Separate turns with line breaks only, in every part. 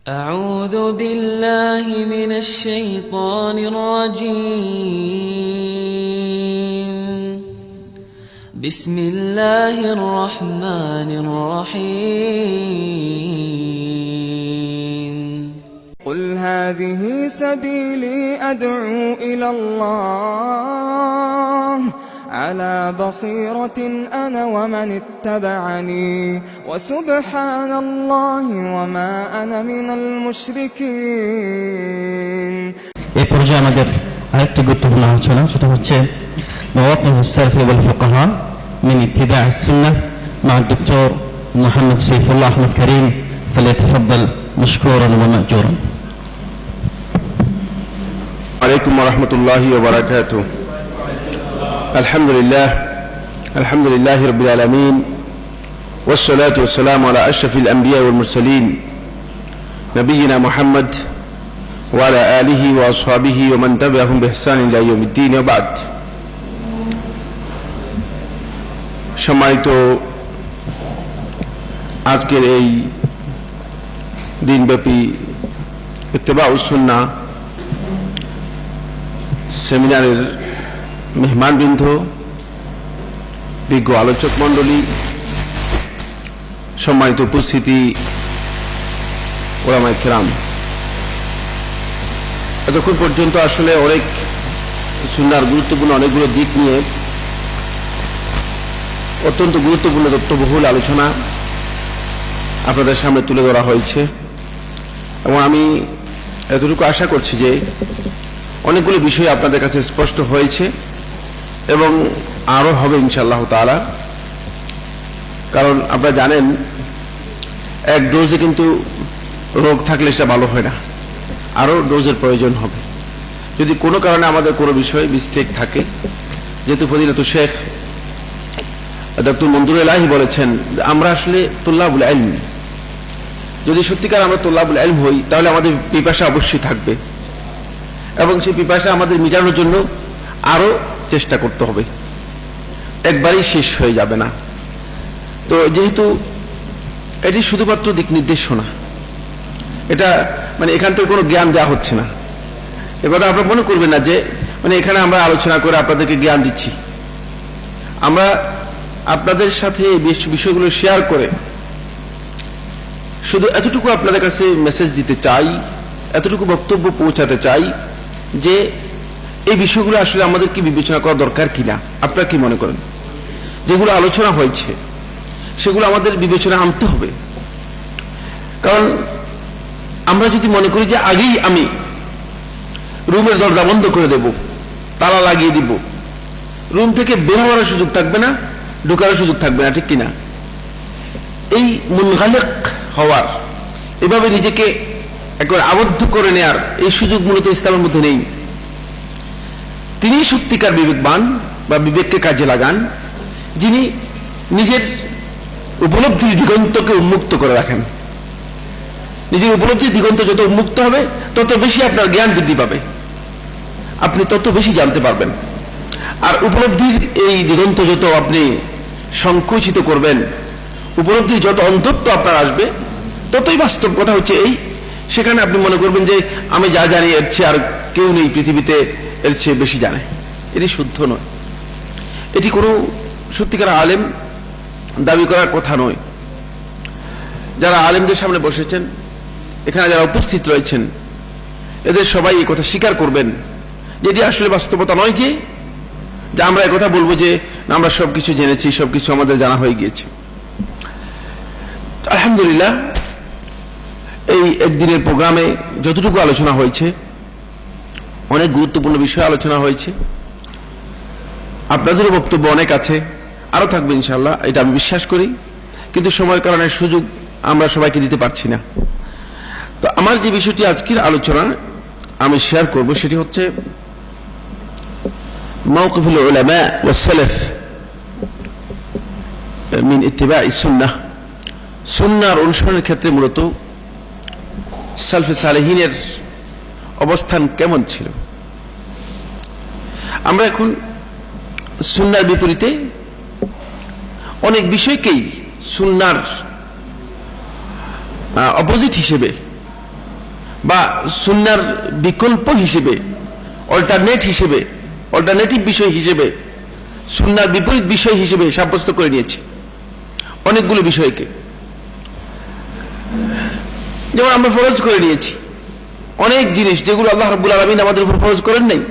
أعوذ بالله من الشيطان الرجيم بسم الله الرحمن الرحيم
قل هذه سبيلي أدعو إلى الله على بصيرة أنا ومن اتبعني وسبحان الله وما أنا من المشركين
এই পর্যায়ে আমাদের আরেকটি গুরুত্বপূর্ণ আলোচনা সেটা হচ্ছে مواقف السلف والفقهاء من اتباع السنة مع الدكتور محمد سيف الله أحمد كريم فليتفضل مشكورا ومأجورا.
عليكم ورحمة الله وبركاته. الحمد لله رب العالمين والصلاة والسلام على أشرف الأنبياء والمرسلين نبينا محمد وعلى آله وأصحابه ومن تبعهم بإحسان إلى يوم الدين وبعد. সম্মানিত আজকের এই দিনব্যাপী ইত্তেবাউস সুন্নাহ সেমিনারের মেহমানবৃন্দ, বিজ্ঞ আলোচক মণ্ডলী, সম্মানিত উপস্থিতি, ওলামায়ে কেরাম, এতক্ষণ পর্যন্ত আসলে অনেক সুন্নাহর গুরুত্বপূর্ণ অনেকগুলো দিক নিয়ে অত্যন্ত গুরুত্বপূর্ণ তথ্যবহুল আলোচনা আপনাদের সামনে তুলে ধরা হয়েছে এবং আমি এতটুকু আশা করছি যে অনেকগুলো বিষয় আপনাদের কাছে স্পষ্ট হয়েছে এবং আরো হবে ইনশাআল্লাহ তাআলা। কারণ আপনারা জানেন এক ডোজে কিন্তু রোগ থাকলে সেটা ভালো হয় না, আরো ডোজের প্রয়োজন হবে যদি কোনো কারণে আমাদের কোনো বিষয়ে মিস্টেক থাকে। যেহেতু ফজিলাতুল শেখ ডক্টর মনজুর এলাহি বলেছেন আমরা আসলে তুল্লাবুল ইলম, যদি সত্যিকার আমরা তুল্লাবুল ইলম হই তাহলে আমাদের পিপাসা অবশ্যই থাকবে এবং সেই পিপাসা আমাদের মেটানোর জন্য আরো চেষ্টা করতে হবে, একবারই শেষ হয়ে যাবে না। তো যেহেতু এটি শুধুমাত্র দিক নির্দেশনা, এটা মানে এখান থেকে কোনো জ্ঞান দেওয়া হচ্ছে না, এ কথা আপনারা মনে করবেন না যে মানে এখানে আমরা আলোচনা করে আপনাদেরকে জ্ঞান দিচ্ছি। আমরা আপনাদের সাথে এই বিষয়গুলো শেয়ার করে শুধু এতটুকু আপনাদের কাছে মেসেজ দিতে চাই, এতটুকু বক্তব্য পৌঁছাতে চাই যে এই বিষয়গুলো আসলে আমাদের কি বিবেচনা করা দরকার কিনা। আপনারা কি মনে করেন যেগুলো আলোচনা হয়েছে সেগুলো আমাদের বিবেচনা আনতে হবে? কারণ আমরা যদি মনে করি যে আগেই আমি রুমের দরজা বন্ধ করে দেব, তালা লাগিয়ে দিব, রুম থেকে বের হওয়ার সুযোগ থাকবে না, ঢোকার সুযোগ থাকবে না, ঠিক কিনা? এই মুনগালিক হওয়ার, এভাবে নিজেকে একবার আবদ্ধ করে নেয়ার এই সুযোগ মূলত ইসলামের মধ্যে নেই। তিনি সত্যিকার বিবেকবান বা বিবেককে কাজে লাগান যিনি নিজের উপলব্ধির দিগন্তকে উন্মুক্ত করে রাখেন। নিজের উপলব্ধির দিগন্ত যত উন্মুক্ত হবে তত বেশি আপনার জ্ঞান বৃদ্ধি পাবে, আপনি তত বেশি জানতে পারবেন। আর উপলব্ধির এই দিগন্ত যত আপনি সংকুচিত করবেন, উপলব্ধির যত অন্ধত্ব আপনার আসবে, ততই বাস্তব কথা হচ্ছে এই সেখানে আপনি মনে করবেন যে আমি যা জানি এর চেয়ে আর কেউ নেই পৃথিবীতে এর চেয়ে বেশি জানে। এটি শুদ্ধ নয়, এটি কোনো সত্যিকার আলেম দাবি করার কথা নয়। যারা আলেমদের সামনে বসেছেন, এখানে যারা উপস্থিত রয়েছেন, এদের সবাই এই কথা স্বীকার করবেন যে এটি আসলে বাস্তবতা নয় যে আমরা একথা বলবো যে আমরা সবকিছু জেনেছি, সবকিছু আমাদের জানা হয়ে গিয়েছে। আলহামদুলিল্লাহ, এই একদিনের প্রোগ্রামে যতটুকু আলোচনা হয়েছে অনেক গুরুত্বপূর্ণ বিষয় আলোচনা হয়েছে। আপনাদেরও বক্তব্য অনেক আছে, আরো থাকবে ইনশাআল্লাহ, এটা আমি বিশ্বাস করি, কিন্তু সময়ের কারণে সুযোগ আমরা সবাইকে দিতে পারছি না। তো আমার যে বিষয়টি আজকের আলোচনা আমি শেয়ার করব সেটি হচ্ছে মাওকিফুল উলামা ওয়াস সালাফ মিন ইত্তিবা'i সুন্নাহ। সুন্নাহর অনুসরণের ক্ষেত্রে মূলত সালফে সালেহিনের অবস্থান কেমন ছিল। আমরা এখন সুন্নাহর বিপরীতে অনেক বিষয়কেই সুন্নাহর অপোজিট হিসেবে বা সুন্নার বিকল্প হিসেবে, অল্টারনেটিভ বিষয় হিসেবে, সুন্নার বিপরীত বিষয় হিসেবে সাব্যস্ত করে নিয়েছি অনেকগুলো বিষয়কে। যেমন আমরা ফরজ করে নিয়েছি অনেক জিনিস যেগুলো আল্লাহ রাব্বুল আলামিন আমাদের উপর ফরজ করেন নাই।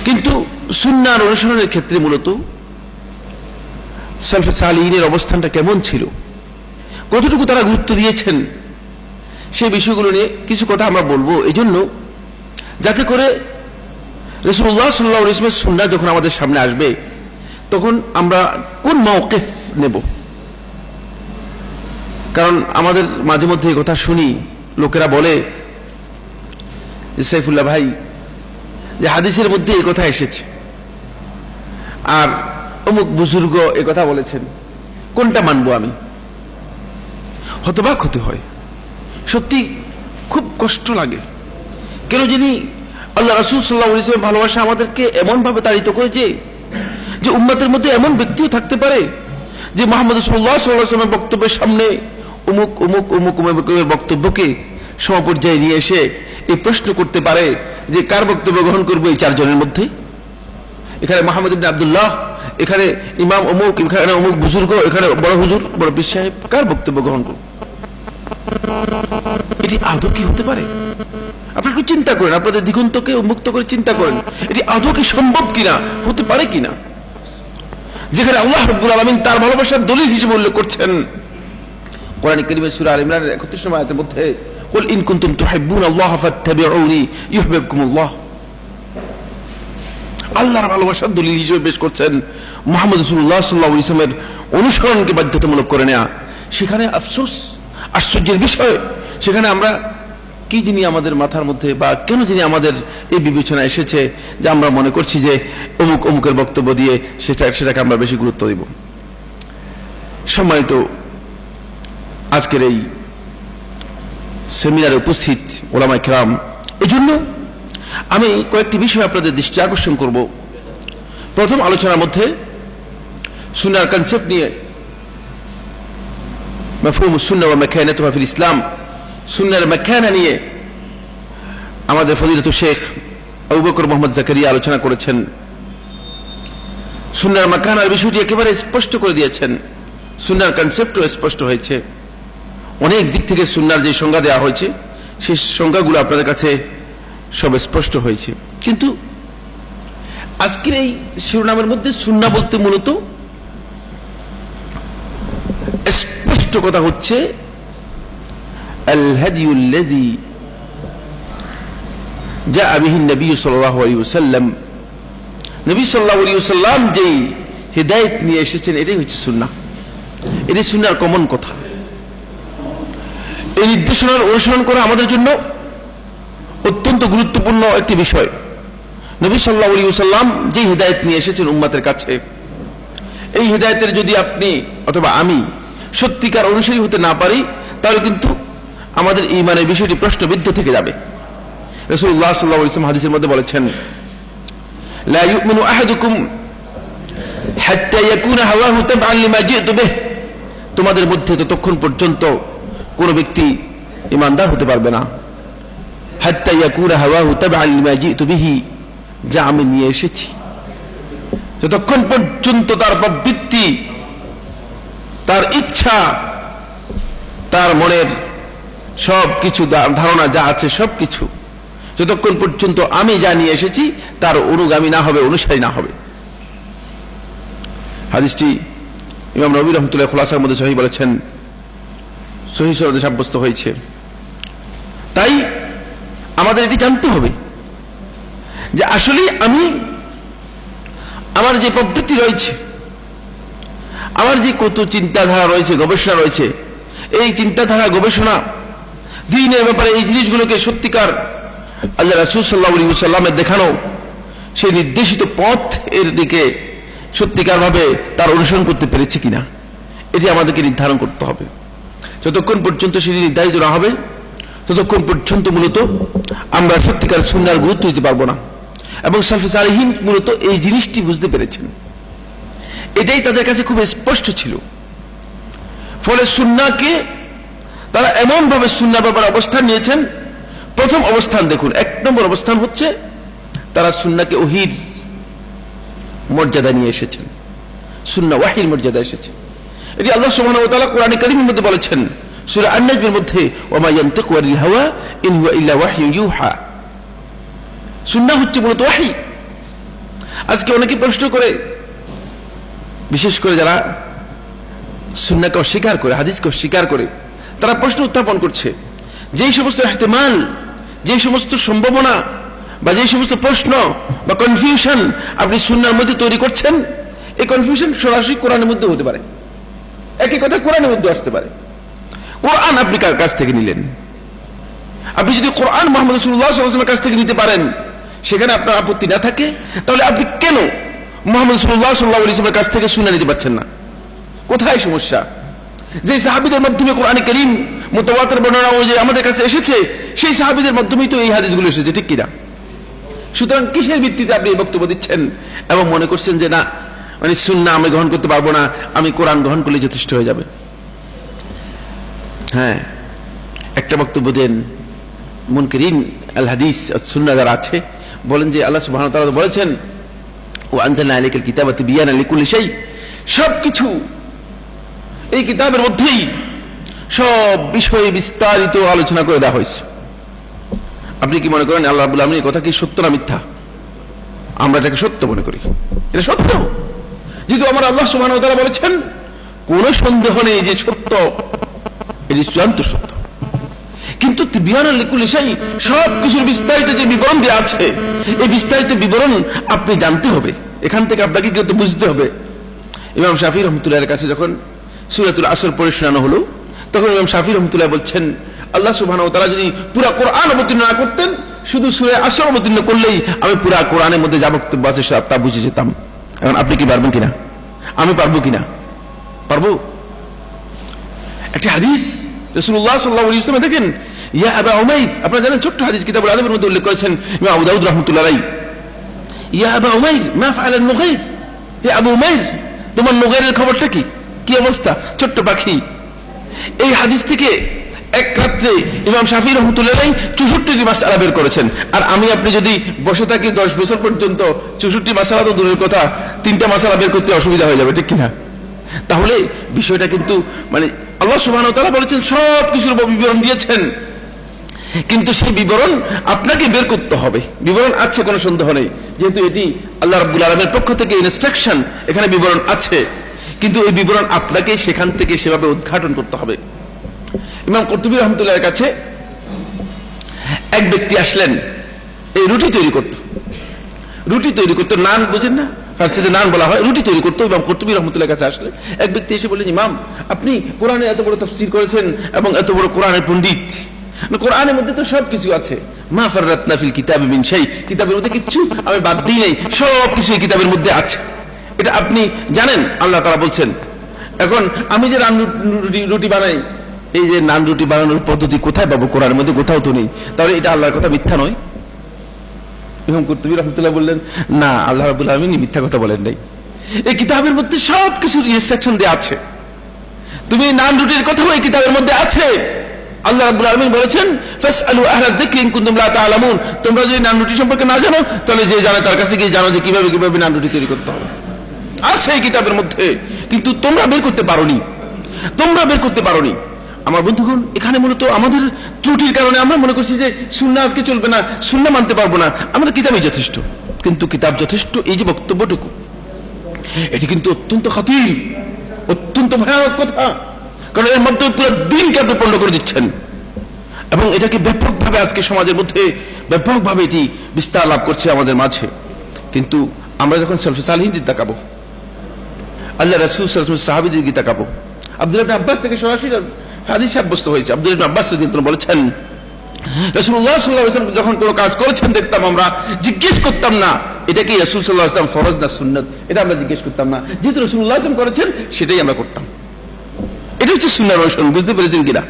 কিন্তু সুন্নাহর অনুসরণের ক্ষেত্রে মূলত সালফে সালিহিনের অবস্থানটা কেমন ছিল, কতটুকু তারা গুরুত্ব দিয়েছেন, সেই বিষয়গুলো নিয়ে কিছু কথা আমরা বলবো, এজন্য যাতে করে রাসূলুল্লাহ সাল্লাল্লাহু আলাইহি ওয়াসাল্লামের সুন্নাহ যখন আমাদের সামনে আসবে তখন আমরা কোন মাওকিফ নেব। কারণ আমাদের মাঝে মধ্যে এই কথা শুনি, লোকেরা বলে সাইফুল্লাহ ভাই যে হাদিসের মধ্যে এই কথা এসেছে আর অমুক বুজুর্গ এই কথা বলেছেন, কোনটা মানবো আমি? হতবাক হতে হয়, সত্যি খুব কষ্ট লাগে। কেন যিনি আল্লাহ রাসূল সাল্লাল্লাহু আলাইহি ওয়াসাল্লাম ভালোবাসা আমাদেরকে এমন ভাবে তাড়িত করেছে যে উম্মতের মধ্যে এমন ব্যক্তিও থাকতে পারে যে মুহাম্মদ সাল্লাল্লাহু আলাইহি ওয়াসাল্লামের বক্তব্যের সামনে অমুক অমুক অমুক অমুকের বক্তব্যকে সমপর্যায়ে নিয়ে এসে এই প্রশ্ন করতে পারে যে কার বক্তব্য গ্রহণ করবো এই চারজনের মধ্যে? এখানে মুহাম্মদ ইবনে আব্দুল্লাহ, এখানে ইমাম অমুক, এখানে অমুক বুজুর্গ, এখানে বড় হুজুর, বড় পীর সাহেব, কার বক্তব্য গ্রহণ করব? এটি আদৌ কি হতে পারে? আপনারা একটু চিন্তা করেন, আপনাদের দিগন্তকে উন্মুক্ত করে চিন্তা করেন, এটি আদৌ কি সম্ভব কিনা, হতে পারে কিনা? যেখানে আল্লাহ রাব্বুল আলামিন তার ভালোবাসার দলিল হিসেবে উল্লেখ করছেন কোরআন কারীমের সূরা আল ইমরানের 31 নম্বর আয়াতের মধ্যে, কুল ইন কুনতুম তুহিব্বুনাল্লাহ ফাত্তাবিউনি ইউহিব্বুকুমুল্লাহ। আল্লাহর ভালোবাসার দলিল হিসেবে পেশ করছেন মুহাম্মদ রাসূলুল্লাহ সাল্লাল্লাহু আলাইহি ওয়াসাল্লামের অনুসরণকে বাধ্যতামূলক করে নেওয়া। সেখানে আফসোস, আশ্চর্যের বিষয়, সেখানে আমরা কি যিনি আমাদের মাথার মধ্যে বা কেন যিনি আমাদের এই বিবেচনা এসেছে যে আমরা মনে করছি যে অমুক অমুকের বক্তব্য দিয়ে সেটাকে আমরা বেশি গুরুত্ব দিব। সম্মানিত আজকের এই সেমিনারে উপস্থিত ওলামায়ে কেরাম, এজন্য আমি কয়েকটি বিষয় আপনাদের দৃষ্টি আকর্ষণ করব। প্রথম আলোচনার মধ্যে সুন্নাহর কনসেপ্ট নিয়ে, মাফহুমুস সুন্নাহ ওয়া মাকানাতুহা ফিল ইসলাম, সুন্নাহর মাকানা নিয়ে আমাদের ফজিলাতুল শেখ আবু বকর মোহাম্মদ জাকারিয়া আলোচনা করেছেন। সুন্নাহর মাকানার বিষয়টি একেবারে স্পষ্ট করে দিয়েছেন, সুন্নাহর কনসেপ্টও স্পষ্ট হয়েছে। অনেক দিক থেকে সুন্নাহর যে সংজ্ঞা দেওয়া হয়েছে সেই সংজ্ঞাগুলো আপনাদের কাছে সব স্পষ্ট হয়েছে। কিন্তু আজকের এই শিরোনামের মধ্যে সুন্নাহ বলতে মূলত স্পষ্ট কথা হচ্ছে আল হাদিউল্লাযী জাআ বিহি নবী সাল্লাল্লাহু আলাইহি ওয়াসাল্লাম, নবী সাল্লাল্লাহু আলাইহি ওয়াসাল্লাম যেই হিদায়াত নিয়ে এসেছেন এটাই হচ্ছে সুন্নাহ। এটি সুন্নাহর কমন কথা। এই নির্দেশনার অনুসরণ করা আমাদের জন্য অত্যন্ত গুরুত্বপূর্ণ একটি বিষয়। নবী সাল্লাল্লাহু আলাইহি ওয়াসাল্লাম যে হিদায়াত নিয়ে এসেছেন উম্মতের কাছে, এই হিদায়াতের যদি আপনি অথবা আমি সত্যিকার অনুসারী হতে না পারি তাহলে কিন্তু আমাদের ঈমানের বিষয়টি প্রশ্নবিদ্ধ থেকে যাবে। রাসূলুল্লাহ সাল্লাল্লাহু আলাইহি ওয়াসাল্লাম হাদিসের মধ্যে বলেছেন, লা ইউমিনু আহাদুকুম হাত্তা ইয়াকুনা হাওয়াহু তাবআন লিমা জিতু বিহ, তোমাদের মধ্যে ততক্ষণ পর্যন্ত কোন ব্যক্তি ঈমানদার হতে পারবে না হাত্তা ইয়াকুনা হাওয়াহু তাবআন লিমা জিতু বিহি, যা আমি নিয়ে এসেছি, যতক্ষণ পর্যন্ত তার প্রবৃত্তি, তার ইচ্ছা, তার মনের সবকিছু ধারণা যা আছে সবকিছু যতক্ষণ পর্যন্ত আমি যা নিয়ে এসেছি তার অনুগামী না হবে, অনুসারী না হবে। হাদিসটি ইমাম নবী রাহমাতুল্লাহ খুলাসার মধ্যে সহিহ বলেছেন, সহিহ সনদে সাব্যস্ত হয়েছে। তাই আমাদের এটি জানতে হবে যে আসলে আমি আমার যে প্রবৃত্তি রয়েছে, আমার যে কত চিন্তাধারা রয়েছে, গবেষণা রয়েছে, এই চিন্তাধারা গবেষণা দ্বীনের ব্যাপারে এই জিনিসগুলোকে সত্যিকার আল্লাহ রাসূল সাল্লাল্লাহু আলাইহি ওয়াসাল্লামের দেখানো সেই নির্দেশিত পথ এর দিকে সত্যিকার ভাবে তার অনুসরণ করতে পেরেছে কিনা এটি আমাদেরকে নির্ধারণ করতে হবে। যতক্ষণ পর্যন্ত সেটি নির্ধারিত না হবে ততক্ষণ পর্যন্ত মূলত আমরা সত্যিকার সুন্নাহর গুরুত্ব দিতে পারবো না। এবং সালফে সালেহিন মূলত এই জিনিসটি বুঝতে পেরেছেন, এটাই তাদের কাছে খুব স্পষ্ট ছিল। ফলে সুন্নাহকে তারা এমন ভাবে সুন্নাহর ব্যাপারে অবস্থান নিয়েছেন। প্রথম অবস্থান দেখুন, 1 নম্বর অবস্থান হচ্ছে তারা সুন্নাহকে ওহীর মর্যাদা নিয়ে এসেছেন, সুন্নাহ ওয়াহির মর্যাদা এসেছে। এটি আল্লাহ সুবহানাহু ওয়া তাআলা কোরআনে কারীমের মধ্যে বলেছেন সূরা আন-নাজমের মধ্যে, ওয়া মা ইয়ানতিকু আনিল হাওয়া ইন হুয়া ইল্লা ওয়াহয়ুন ইউহা। সুন্নাহ হচ্ছে মূলত ওয়াহী। আজকে অনেকে প্রশ্ন করে, বিশেষ করে যারা সুন্নাহকে অস্বীকার করে, হাদিসকে অস্বীকার করে, তারা প্রশ্ন উত্থাপন করছে যেই সমস্ত ইহতিমাল, যেই সমস্ত সম্ভাবনা বা যেই সমস্ত প্রশ্ন বা কনফিউশন আপনি সুন্নাহর মধ্যে তৈরি করছেন, এই কনফিউশন সরাসরি কোরআনের মধ্যে হতে পারে, একই কথা কোরআনের মধ্যে আসতে পারে। কোরআন আপনি কার কাছ থেকে নিলেন? আপনি যদি কোরআন মুহাম্মদ রাসূলুল্লাহ সাল্লাল্লাহু আলাইহি ওয়াসাল্লামের কাছ থেকে নিতে পারেন, সেখানে আপনার আপত্তি না থাকে, তাহলে আপনি কেন মুহাম্মদ রাসূলুল্লাহ সাল্লাল্লাহু আলাইহি ওয়াসাল্লামের কাছ থেকে শুনে নিতে পারছেন না? কোথায় সমস্যা? যে সাহাবীদের মাধ্যমে কোরআনে কারীম মুতাওয়াতির বর্ণনা অনুযায়ী আমাদের কাছে এসেছে, সেই সাহাবীদের মাধ্যমেই তো এই হাদিসগুলো এসেছে, ঠিক কিনা? সুতরাং কিসের ভিত্তিতে আপনি এই বক্তব্য দিচ্ছেন এবং মনে করছেন যে না, মানে সুন্নাহ আমি গ্রহণ করতে পারবো না, আমি কোরআন গ্রহণ করলে যথেষ্ট হয়ে যাবে? হ্যাঁ, একটা বক্তব্য দেন মুনকিরিন আল হাদিস সুন্নাহ যারা আছে, বলেন যে আল্লাহ সুবহানাহু ওয়া তাআলা বলেছেন, ওয়া আনজালনা আলাইকাল কিতাবা তিবয়ানান লিকুল্লি শাই, সবকিছু এই কিতাবের মধ্যেই সব বিষয়ে বিস্তারিত আলোচনা করে দেওয়া হয়েছে। আপনি কি মনে করেন আল্লাহ রাব্বুল আলামিন এই কথা কি সত্য না মিথ্যা? আমরা এটাকে সত্য মনে করি, এটা সত্য। যেহেতু আমার আল্লাহ সুবহানাহু ওয়া তাআলা বলেছেন, কোনো সন্দেহ নেই যে সত্য, এটি চূড়ান্ত সত্য। কিন্তু তিবয়ানান লিকুল্লি শাই, সব কিছুর বিস্তারিত যে বিবরণ দেওয়া আছে, এই বিস্তারিত বিবরণ আপনি জানতে হবে, এখান থেকে আপনাকে কিন্তু বুঝতে হবে। ইমাম শাফিঈ রাহমাতুল্লাহর কাছে যখন সূরাতুল আসর পড়ে শোনানো হলো, তখন ইমাম শাফিঈ রাহমাতুল্লাহ বলছেন, আল্লাহ সুবহানাহু ওয়া তাআলা যদি পুরো কোরআন অবতীর্ণ না করতেন, শুধু সূরা আসর অবতীর্ণ করলেই আমি পুরো কোরআনের মধ্যে যা বক্তব্য আছে তা বুঝে যেতাম। এখন আপনি কি পারবেন কিনা? আমি পারবো কিনা? পারবো। একটি হাদিস রাসূলুল্লাহ সাল্লাল্লাহু আলাইহি ওয়াসাল্লাম দেখেন, ইয়া আবা উমাইর, আপনারা জানেন ছোট্ট হাদিস, কিতাবুল আদবের মধ্যে উল্লেখ করেছেন ইমাম আবু দাউদ রাহমাতুল্লাহ আলাইহি, ইয়া আবা উমাইর মা ফাআলা আন-নুগাইর, হে আবু উমাইর তোমার নুগাইরের খবরটা কি, কি অবস্থা? ছোট্ট পাখি। এই হাদিস থেকে এক রাত্রে ইমাম শাফিঈ রাহমাতুল্লাহ আলাইহি 64টি মাসআলা বের করেছেন। আর আমি আপনি যদি বসে থাকি 10 বছর পর্যন্ত, 64টি মাসআলা তো দূরের কথা, 3টা মাসআলা বের করতে অসুবিধা হয়ে যাবে, ঠিক কিনা? তাহলে বিষয়টা কিন্তু মানে আল্লাহ সুবহানাহু ওয়া তাআলা বলেছেন সব কিছুর বিবরণ দিয়েছেন, কিন্তু সেই বিবরণ আপনাকে বের করতে হবে। বিবরণ আছে, কোনো সন্দেহ নেই, যেহেতু এটি আল্লাহ রাব্বুল আলামিনের পক্ষ থেকে ইনস্ট্রাকশন, এখানে বিবরণ আছে, কিন্তু এই বিবরণ আপনাকে সেখান থেকে সেভাবে উদ্ঘাটন করতে হবে। ইমাম কুরতুবী রাহমাতুল্লাহর কাছে এক ব্যক্তি আসলেন, এই রুটি তৈরি করত, নান বুঝেন না, ফার্সিতে নান বলা হয়, রুটি তৈরি করতো। ইমাম কুরতুবী রাহমাতুল্লাহর কাছে আসলে এক ব্যক্তি এসে বললেন, ইমাম আপনি কোরআনে এত বড় তাফসীর করেছেন এবং এত বড় কোরআনের পণ্ডিত, কোরআনের মধ্যে তো সবকিছু আছে, মা ফাররাতনা ফিল কিতাবি মিন শাই, কিতাবের মধ্যে কিছু আমি বাদ দিই নাই, সবকিছু এই কিতাবের মধ্যে আছে, এটা আপনি জানেন? আল্লাহ তাআলা বলছেন। এখন আমি যে রুটি বানাই, এই যে নান রুটি বানানোর পদ্ধতি কোথায় পাবো? কোরআনের মধ্যে কোথাও তো নেই, তাহলে এটা আল্লাহর কথা মিথ্যা নয়? ইমাম কুরতুবী রাহমাতুল্লাহ বললেন, না, আল্লাহ রাব্বুল আলামিন মিথ্যা কথা বলেন নাই, এই কিতাবের মধ্যে সবকিছুর ইনস্ট্রাকশন দেয়া আছে। তুমি নান রুটির কথাও এই কিতাবের মধ্যে আছে। আল্লাহ রাব্বুল আলামিন বলেছেন, ফাসআলু আহলা যিকরি ইন কুনতুম লা তা'লামুন, তোমরা যদি নান রুটি সম্পর্কে না জানো, তাহলে যে জানে তার কাছে গিয়ে জানো যে কিভাবে নান রুটি তৈরি করতে হবে, আছে এই কিতাবের মধ্যে, কিন্তু তোমরা বের করতে পারোনি। আমার বন্ধুগণ, এখানে মূলত আমাদের ত্রুটির কারণে আমরা মনে করছি যে সুন্নাহ আজকে চলবে না, সুন্নাহ মানতে পারবো না, আমাদের কিতাবই যথেষ্ট। কিন্তু কিতাব যথেষ্ট, এই যে বক্তব্যটুকু, এটি কিন্তু অত্যন্ত খাতির, অত্যন্ত ভয়ানক কথা, কারণ এর মাধ্যমে পুরো দিনকে আপনি পণ্ড করে দিচ্ছেন এবং এটাকে ব্যাপকভাবে আজকে সমাজের মধ্যে ব্যাপকভাবে এটি বিস্তার লাভ করছে আমাদের মাঝে। কিন্তু আমরা যখন সালফে সালিহিনদের তাকাবো, আল্লাহ রাসূল সাল্লাল্লাহু আলাইহি ওয়াসাল্লাম সাহাবীদের দিকে তাকাবো, আব্দুল্লাহ ইবনে আব্বাস থেকে সরাসরি হাদিস সাব্যস্ত হয়েছে। আব্দুল্লাহ ইবনে আব্বাস রাদিয়াল্লাহু আনহু বলেছেন, রাসূলুল্লাহ সাল্লাল্লাহু আলাইহি ওয়াসাল্লাম যখন কোনো কাজ করেছেন দেখতাম, আমরা জিজ্ঞেস করতাম না এটা কি রাসূল সাল্লাল্লাহু আলাইহি ওয়াসাল্লাম ফরজ না সুন্নাত, এটা আমরা জিজ্ঞেস করতাম না, যেহেতু রাসূলুল্লাহ সাল্লাল্লাহু আলাইহি ওয়াসাল্লাম করেছেন সেটাই আমরা করতাম। এটা হচ্ছে সুন্নাহর অনুসরণ, বুঝতে পেরেছেন কিনা?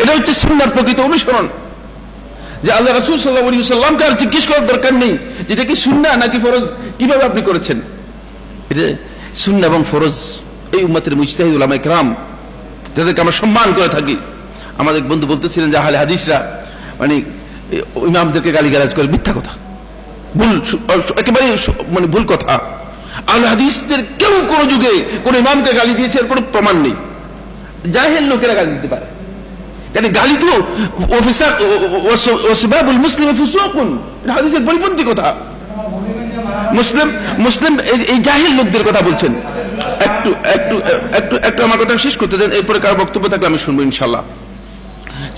এটা হচ্ছে সুন্নাহর প্রকৃত অনুসরণ, যে আল্লাহ রাসূল সাল্লাল্লাহু আলাইহি ওয়াসাল্লামকে আর জিজ্ঞেস করার দরকার নেই যেটা কি সুন্নাহ নাকি ফরজ, কিভাবে আপনি করেছেন। এটা সুন্নাহ এবং ফরজ এই উম্মতের মুজতাহিদ উলামায়ে কেরাম, যাদেরকে আমরা সম্মান করে থাকি, আমাদের বন্ধু বলতেছিলেন যে আহলে হাদিসরা মানে ইমামদেরকে গালিগালাজ করে, মিথ্যা কথা, ভুল, একেবারে মানে ভুল কথা। আহলে হাদিসদের কেউ কোন যুগে কোন ইমামকে গালি দিয়েছে এর কোনো প্রমাণ নেই। জাহেল লোকেরা গালি দিতে পারে, কারণ গালি তো ওয়াসিবাবুল মুসলিম ফুসুকুন, এটা হাদিসের পরিপন্থী কথা। মুসলিম এই জাহিল লোকদের কথা বলছেন। একটু একটু একটু একটু আমার কথা শেষ করতে দেন, এরপরে কার বক্তব্য থাকলে আমি শুনবো ইনশাআল্লাহ।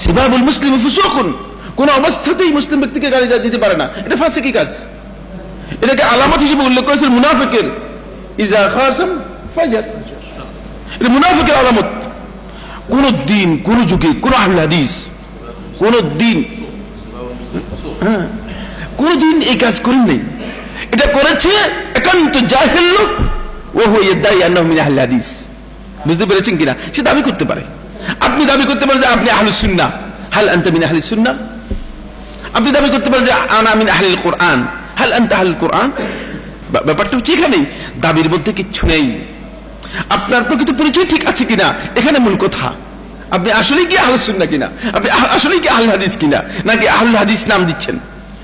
সিবাবুল মুসলিম ফুসুকুন, কোন অবস্থাতেই মুসলিম ব্যক্তিকে গালি দিতে পারে না, এটা ফাসিকি কাজ। এটাকে আলামত হিসেবে উল্লেখ করেছেন মুনাফিকের, ইজা খাসাম ফাজার, এটা মুনাফিকের আলামত। কোন দিন, কোন যুগে, কোন আহলে হাদিস কোন দিন এই কাজ করেন নাই। এটা করেছে একান্ত জাহেল লোক, ও ইয়াদাই আন্নাহু মিন আহলে হাদিস। বুঝতে পেরেছেন কিনা? সে দাবি করতে পারে। আপনি দাবি করতে পারেন যে আপনি আহলুস সুন্নাহ, হাল আনতা মিন আহলিস সুন্নাহ। আপনি দাবি করতে পারেন যে আনা মিন আহলিল কোরআন, হাল আনতা আহলুল কোরআন। ব্যাপারটা হচ্ছে এখানে দাবির মধ্যে কিচ্ছু নেই, আপনার প্রকৃত পরিচয় ঠিক আছে কিনা এখানে মূল কথা। আপনি আসলেই কি আহলুস সুন্নাহ কিনা, আপনি আসলেই কি আহলুল হাদিস কিনা, নাকি আহলুল হাদিস নাম দিচ্ছেন,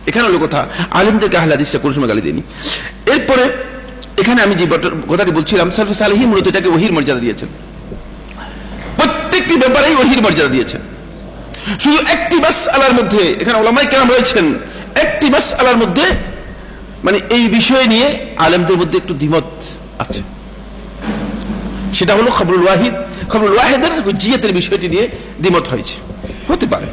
এখানে হলো কথা। আলেমদেরকে আহলে হাদিসরা কোনো সময় গালি দেয়নি। এরপরে এখানে আমি যে কথাটি বলছিলাম, সালফে সালেহীন মূলত এটাকে ওহীর মর্যাদা দিয়েছেন, প্রত্যেকটি ব্যাপারেই ওহীর মর্যাদা দিয়েছেন। শুধু একটি মাসআলার মধ্যে, এখানে উলামায়ে কেরাম রয়েছেন, একটি মাসআলার মধ্যে মানে এই বিষয় নিয়ে আলেমদের মধ্যে একটু দ্বিমত আছে, সেটা হলো খবরুল ওয়াহিদের হুজ্জিয়তের বিষয়টি নিয়ে দ্বিমত হয়েছে। হতে পারে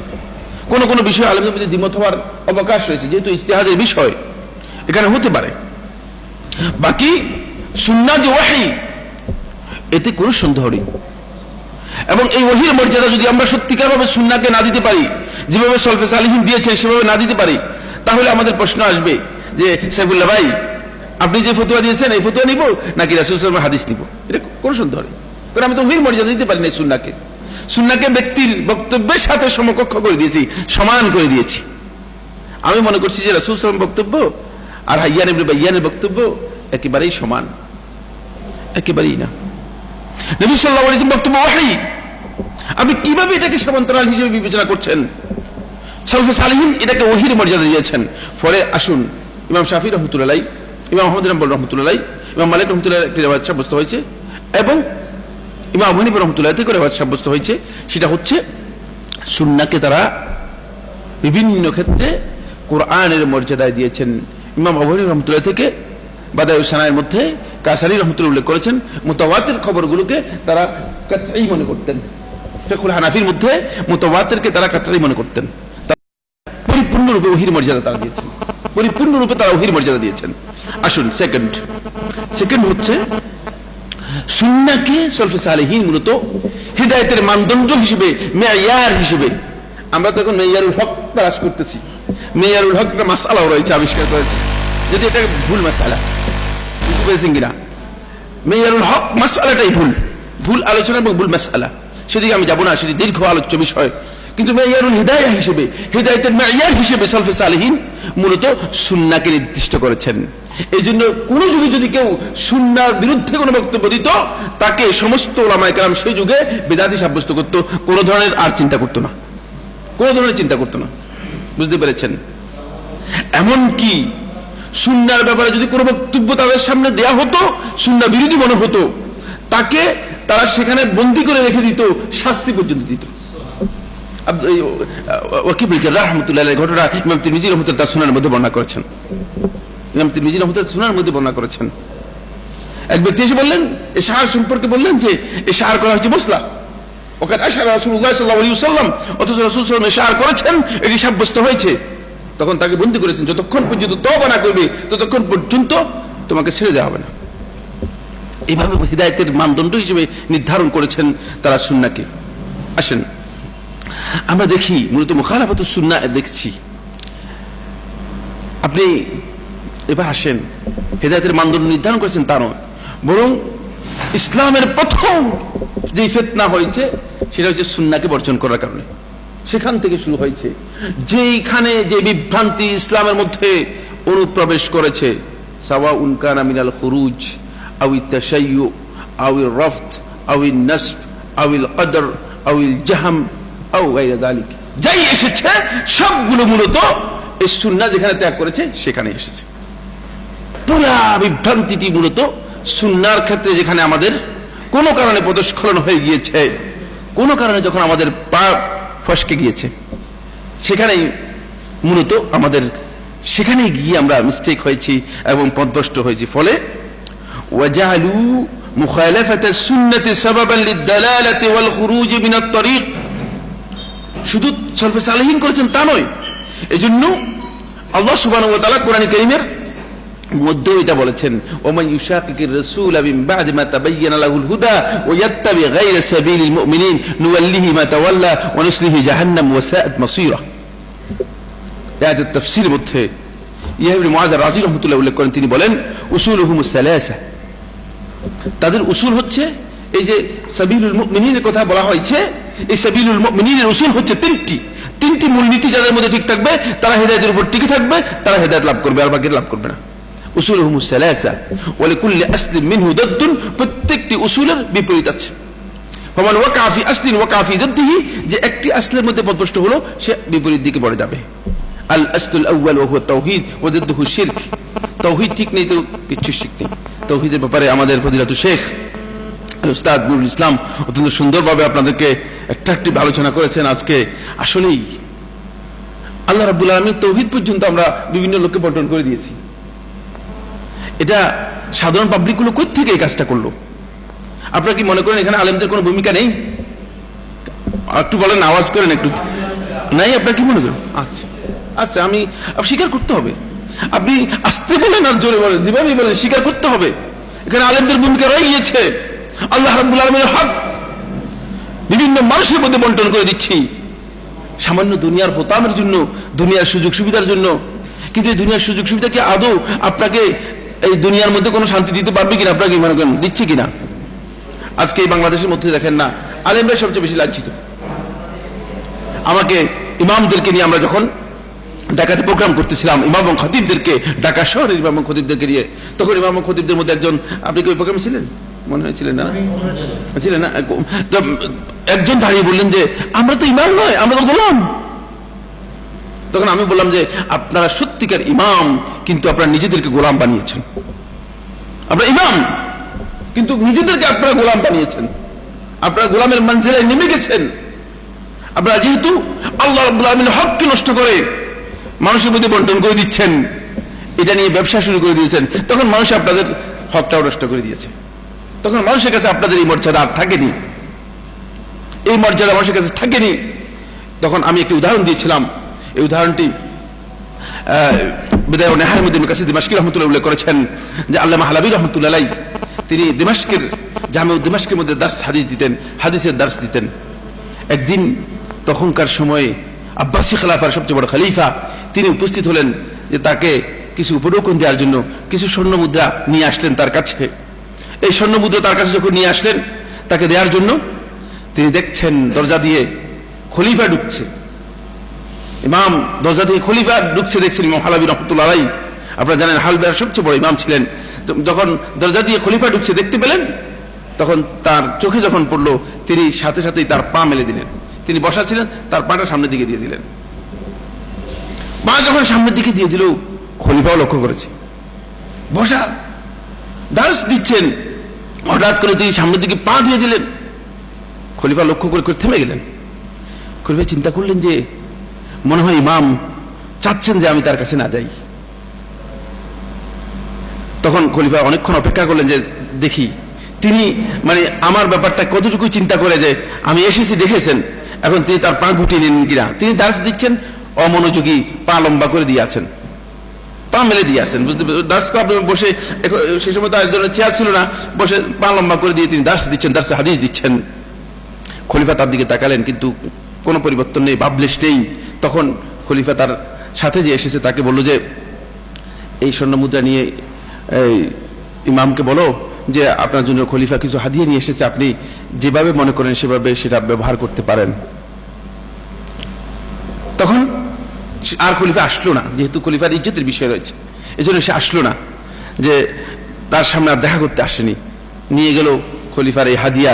কোন কোন বিষয় আলেমদের মধ্যে দ্বিমত হওয়ার অবকাশ রয়েছে, যেহেতু ইজতিহাদের বিষয় এখানে হতে পারে। বাকি সুন্নাহ যে ওহী, এতে কোনো সন্দেহ নেই। এবং এই ওহীর মর্যাদা যদি আমরা সত্যিকারভাবে সুন্নাহকে না দিতে পারি, যেভাবে সালফে সালেহীন দিয়েছেন সেভাবে না দিতে পারি, তাহলে আমাদের প্রশ্ন আসবে যে সাইফুল্লাহ ভাই, আপনি যে ফতোয়া দিয়েছেন এই ফতোয়া নিব নাকি রাসূল সাল্লাল্লাহু আলাইহি ওয়াসাল্লামের হাদিস নিব? এটা কোনো সন্দেহ নেই, কারণ আমি তো ওহীর মর্যাদা দিতে পারি না। সুন্নাহকে ব্যক্তির বক্তব্যের সাথে সমকক্ষ করে দিয়েছি, সমান করে দিয়েছি। আমি মনে করছি যে রাসূল সাল্লাল্লাহু আলাইহি ওয়াসাল্লাম বক্তব্য আর হাইয়ান ইবনে বায়্যানের বক্তব্য একেবারেই সমান, একেবারেই না। নবী সাল্লাল্লাহু আলাইহি ওয়াসাল্লাম বক্তব্য ওহী, আপনি কিভাবে এটাকে সমান্তরাল হিসেবে বিবেচনা করছেন? সালফে সালেহীন এটাকে ওহীর মর্যাদা দিয়েছেন। ফলে আসুন, ইমাম শাফিঈ রাহমাতুল্লাহ আলাইহি, ইমাম আহমদ বিন হাম্বল রাহমাতুল্লাহ আলাইহি, ইমাম মালিক রাহমাতুল্লাহ আলাইহি একটি রিওয়ায়াত সাব্যস্ত হয়েছে, এবং ইমাম আবু হানিফা রাহমাতুল্লাহ আলাইহি থেকে রিওয়ায়াত সাব্যস্ত হয়েছে। সেটা হচ্ছে সুন্নাহকে তারা বিভিন্ন ক্ষেত্রে কোরআনের মর্যাদা দিয়েছেন। ইমাম আবু হানিফা রাহমাতুল্লাহ থেকে বাদায়ুস সানায়ের মধ্যে কাসারি রাহমাতুল্লাহ উল্লেখ করেছেন, মুতাওয়াতির খবরগুলোকে তারা কাতঈ মনে করতেন। ফিকহুল হানাফির মধ্যে মুতাওয়াতিরকে তারা কাতঈ মনে করতেন। পরিপূর্ণরূপে ওহীর মর্যাদা তারা দিয়েছেন, পরিপূর্ণরূপে তারা ওহীর মর্যাদা দিয়েছেন। আসুন, সেকেন্ড হচ্ছে সুন্নাহকে সালফে সালেহীন মূলত হিদায়াতের মানদণ্ড হিসেবে, মেয়ার হিসেবে, আমরা তো এখন মেয়ারুল হক তালাশ করতেছি। মেয়ারুল হক একটা মাসআলাও রয়েছে, আবিষ্কার করেছে, যদি এটা ভুল মাসআলা, বুঝতে পেরেছেন কিনা? মেয়ারুল হক মাসআলাটাই ভুল আলোচনা এবং ভুল মাসআলা, সেদিকে আমি যাব না, সেটি দীর্ঘ আলোচ্য বিষয়। কিন্তু মেয়ারুল হিদায়াহ হিসেবে, হিদায়াতের মেয়ার হিসেবে সালফে সালেহীন মূলত সুন্নাহকে নির্দিষ্ট করেছেন। এই জন্য কোন যুগে যদি কেউ সুন্নাহর বিরুদ্ধে কোনো বক্তব্য দিত, তাকে সমস্ত উলামায়ে কেরাম সেই যুগে বিদআতি সাব্যস্ত করত, কোন ধরনের আর চিন্তা করতো না, কোন ধরনের চিন্তা করতো না। বুঝতে পেরেছেন? এমনকি সুন্নাহর ব্যাপারে যদি কোনো বক্তব্য তাদের সামনে দেয়া হতো, সুন্নাহ বিরোধী মনে হতো, তাকে তারা সেখানে বন্দী করে রেখে দিত, শাস্তি পর্যন্ত দিত। ওয়াকিব বিন জাররাহ রাহমাতুল্লাহ আলাইহি ঘটনা ইমাম তিরমিজি রাহমাতুল্লাহ তার সুনানের মধ্যে বর্ণনা করেছেন। ইমাম তিরমিজি রাহমাতুল্লাহ সুনানের মধ্যে বর্ণনা করেছেন, এক ব্যক্তি এসে বললেন, ইশআর সম্পর্কে বললেন যে ইশআর করা হচ্ছে মসলা, ওকাত আশআরা রাসূলুল্লাহ সাল্লাল্লাহু আলাইহি ওয়াসাল্লাম, অথচ রাসূল সাল্লাল্লাহু আলাইহি ওয়াসাল্লাম ইশআর করেছেন, এটি সাব্যস্ত হয়েছে। তখন তাকে বন্দী করেছেন, যতক্ষণ পর্যন্ত তওবা না করবে ততক্ষণ পর্যন্ত তোমাকে ছেড়ে দেওয়া হবে না। এইভাবে হিদায়াতের মানদণ্ড হিসেবে নির্ধারণ করেছেন তারা সুন্নাহকে। আসেন আমরা দেখি, মূলত মুখালাফাতুস সুন্নাহ দেখছি। আপনি এবার আসেন, হিদায়াতের মানদণ্ড নির্ধারণ করেছেন তা নয়, বরং ইসলামের প্রথম যে ফিতনা হয়েছে সেটা হচ্ছে সুন্নাহকে বর্জন করার কারণে। সেখান থেকে শুরু হয়েছে, যেইখানে যে বিভ্রান্তি ইসলামের মধ্যে অনুপ্রবেশ করেছে, সাওয়াউন কানা মিনাল খুরুজ আও তাশাইয়ু আও রাফদ আও নাসব আও কদর আও জাহম আও গায়রা যালিক, যাই এসেছে সবগুলো মূলত এই সুন্নাহ যেখানে ত্যাগ করেছে সেখানে এসেছে। পুরা বিভ্রান্তিটি মূলত সুন্নাহর ক্ষেত্রে যেখানে আমাদের কোনো কারণে পদস্খলন হয়ে গিয়েছে, কোনো কারণে যখন আমাদের পা ফসকে গিয়েছে, সেখানেই মূলত আমাদের সেখানে গিয়ে আমরা মিস্টেক হয়েছি এবং পথভ্রষ্ট হয়েছি। ফলে ওয়াজালু মুখালাফাত সুন্নতি সাবাবান লিদ-দালালাতি ওয়াল খুরুজ মিন আত-তরিক, শুধু সালফে সালেহিন করেছেন তা নয়, এজন্য আল্লাহ সুবহানাহু ওয়া তাআলা কোরআন কারীমের মধ্যে এটা বলেছেন, ওমান ইউশাকিকির রাসূল মিন বা'দি মা তাবায়্যানা লাহুল হুদা ওয়া ইয়াত্তাবি গায়রা সাবিলিল মুমিনিন নুওয়াল্লিহি মা তাওয়াল্লা ওয়া নুসলিহি জাহান্নাম ওয়া সাআত মাসীরা। আয়াতুত তাফসীরের মধ্যে ইবনে মুআয রাযী রাহমাতুল্লাহ উল্লেখ করেন, তিনি বলেন উসুলুহুমুস সালাসা, তাদের উসুল হচ্ছে এই যে সাবিলুল মুমিনিনের কথা বলা হয়েছে, এই সাবিলুল মুমিনিনের উসুল হচ্ছে তিনটি মূলনীতি, যাদের মধ্যে ঠিক থাকবে তারা হেদায়েতের উপর টিকে থাকবে, তারা হেদায়েত লাভ করবে, আর বাকিরা লাভ করবে না। উসুলুহুমুস সালাসা ওয়া লিকুল্লি আসলিন মিনহু দাদ্দুন, প্রত্যেকটি উসুলের বিপরীত আছে। ফামান ওয়াকা ফি আসলিন ওয়াকা ফি দাদ্দিহি, যে একটি আসলের মধ্যে পথভ্রষ্ট হলো সে বিপরীত দিকে পড়ে যাবে। আল আসলুল আউয়াল ওয়া হুয়া তাওহীদ ওয়া দাদ্দুহু শিরক, তাওহীদ ঠিক নেই তো কিছু ঠিক নেই। তাওহীদের ব্যাপারে আমাদের ফজিলাতুল শেখ উস্তাদ নুরুল ইসলাম অত্যন্ত সুন্দরভাবে আপনাদেরকে অ্যাট্রাকটিভ আলোচনা করেছেন। আজকে আসলেই আল্লাহ রাব্বুল আলামিন তাওহীদ পর্যন্ত আমরা বিভিন্ন লোককে বন্টন করে দিয়েছি। এটা সাধারণ পাবলিকগুলো কই থেকে এই কাজটা করলো? আপনারা কি মনে করেন এখানে আলেমদের কোনো ভূমিকা নেই? একটু বলেন, আওয়াজ করেন একটু। নাই? আপনারা কি মনে করেন? আচ্ছা আচ্ছা, আমি স্বীকার করতে হবে। আপনি আস্তে বলেন আর জোরে বলেন, যেভাবে বলেন স্বীকার করতে হবে এখানে আলেমদের ভূমিকা রয়ে গিয়েছে। আল্লাহ রাব্বুল আলামিনের হক বিভিন্ন মানুষের মধ্যে বন্টন করে দিচ্ছি সামান্য দুনিয়ার হোতামের জন্য, দুনিয়ার সুযোগ সুবিধার জন্য। কিন্তু এই দুনিয়ার সুযোগ সুবিধা কি আদৌ আপনাকে এই দুনিয়ার মধ্যে কোনো শান্তি দিতে পারবে কিনা? আপনাকে মনে করেন দিচ্ছে কিনা? আজকে এই বাংলাদেশের মধ্যে দেখেন না, আলেমরা সবচেয়ে বেশি লাঞ্ছিত। আমাকে ইমামদেরকে নিয়ে আমরা যখন ঢাকাতে প্রোগ্রাম করতেছিলাম, ইমাম এবং খতিবদেরকে, ঢাকা শহরের ইমাম এবং খতিবদেরকে নিয়ে, তখন ইমাম এবং খতিবদের মধ্যে একজন, আপনি কি ওই প্রোগ্রামে ছিলেন? মনে হয়েছিলেন না? ছিলেন না? একজন দাঁড়িয়ে বললেন যে আমরা তো ইমাম নয়, আমরা তো গোলাম। তখন আমি বললাম যে আপনারা সত্যিকার ইমাম, কিন্তু আপনারা নিজেদেরকে গোলাম বানিয়েছেন। আপনারা ইমাম কিন্তু নিজেদেরকে আপনারা গোলাম বানিয়েছেন, আপনারা গোলামের মানজিলায় নেমে গেছেন। আপনারা যেহেতু আল্লাহ রাব্বুল আলামিনের হককে নষ্ট করে মানুষের মধ্যে বন্টন করে দিচ্ছেন, এটা নিয়ে ব্যবসা শুরু করে দিয়েছেন, তখন মানুষ আপনাদের হকটাও নষ্ট করে দিয়েছে। তখন মানুষের কাছে আপনাদের এই মর্যাদা আর থাকেনি, এই মর্যাদা মানুষের কাছে থাকেনি। তখন আমি একটি উদাহরণ দিয়েছিলাম, এই উদাহরণটি বিদায় ও নেহায়ের মধ্যে কাছে দিমাশকি রহমতুল্লাহ উল্লেখ করেছেন যে আল্লামা হালাবি রহমতুল্লাহ আলাইহি তিনি দিমাশকের জামে দিমাশকের মধ্যে দার্স হাদিস দিতেন, হাদিসের দার্স দিতেন। একদিন তখনকার সময়ে আব্বাসী খেলাফার সবচেয়ে বড় খলিফা তিনি উপস্থিত হলেন যে তাকে কিছু উপঢৌকন দেওয়ার জন্য কিছু স্বর্ণ মুদ্রা নিয়ে আসলেন তার কাছে। এই স্বর্ণ মুদ্রা তার কাছে যখন নিয়ে আসলেন তাকে দেওয়ার জন্য, তিনি দেখছেন দরজা দিয়ে খলিফা ঢুকছে। ইমাম দরজা দিয়ে খলিফা ঢুকছে দেখছেন ইমাম হালাবি রহমতুল্লাহ আলাইহি। আপনারা জানেন হালবিয়ার সবচেয়ে বড় ইমাম ছিলেন। যখন দরজা দিয়ে খলিফা ঢুকছে দেখতে পেলেন, তখন তার চোখে যখন পড়লো, তিনি সাথে সাথেই তার পা মেলে দিলেন। তিনি বসা ছিলেন, তার পাটা সামনের দিকে দিয়ে দিলেন। পা যখন সামনের দিকে দিয়ে দিল, খলিফাও লক্ষ্য করেছে বসা দার্স দিচ্ছেন, হঠাৎ করে তিনি সামনের দিকে পা দিয়ে দিলেন। খলিফা লক্ষ্য করে থেমে গেলেন। খলিফা চিন্তা করলেন যে মনে হয় ইমাম চাচ্ছেন যে আমি তার কাছে না যাই। তখন খলিফা অনেকক্ষণ অপেক্ষা করলেন যে দেখি তিনি মানে আমার ব্যাপারটা কতটুকু চিন্তা করে যে আমি এসেছি দেখেছেন, এখন তিনি তার পা গুটিয়ে নিন কিনা। তিনি দার্স দিচ্ছেন, অমনোযোগী, পা লম্বা করে দিয়ে আছেন, পা মেলে দিয়ে আসছেন। বুঝতে দার্স তো আপনি বসে, সে সময় তো একজনের চেয়ার ছিল না, বসে পা লম্বা করে দিয়ে তিনি দার্স দিচ্ছেন, দার্সে হাদিস দিচ্ছেন। খলিফা তার দিকে তাকালেন, কিন্তু কোনো পরিবর্তন নেই, ভাবলেশ নেই। তখন খলিফা তার সাথে যে এসেছে তাকে বলল যে এই স্বর্ণ মুদ্রা নিয়ে ইমামকে বলো যে আপনার জন্য খলিফা কিছু হাদিয়া নিয়ে এসেছে, আপনি যেভাবে মনে করেন সেভাবে সেটা ব্যবহার করতে পারেন। তখন আর খলিফা আসলো না, যেহেতু খলিফার ইজ্জতের বিষয় রয়েছে, এজন্য সে আসলো না, যে তার সামনে আর দেখা করতে আসেনি। নিয়ে গেল খলিফার এই হাদিয়া,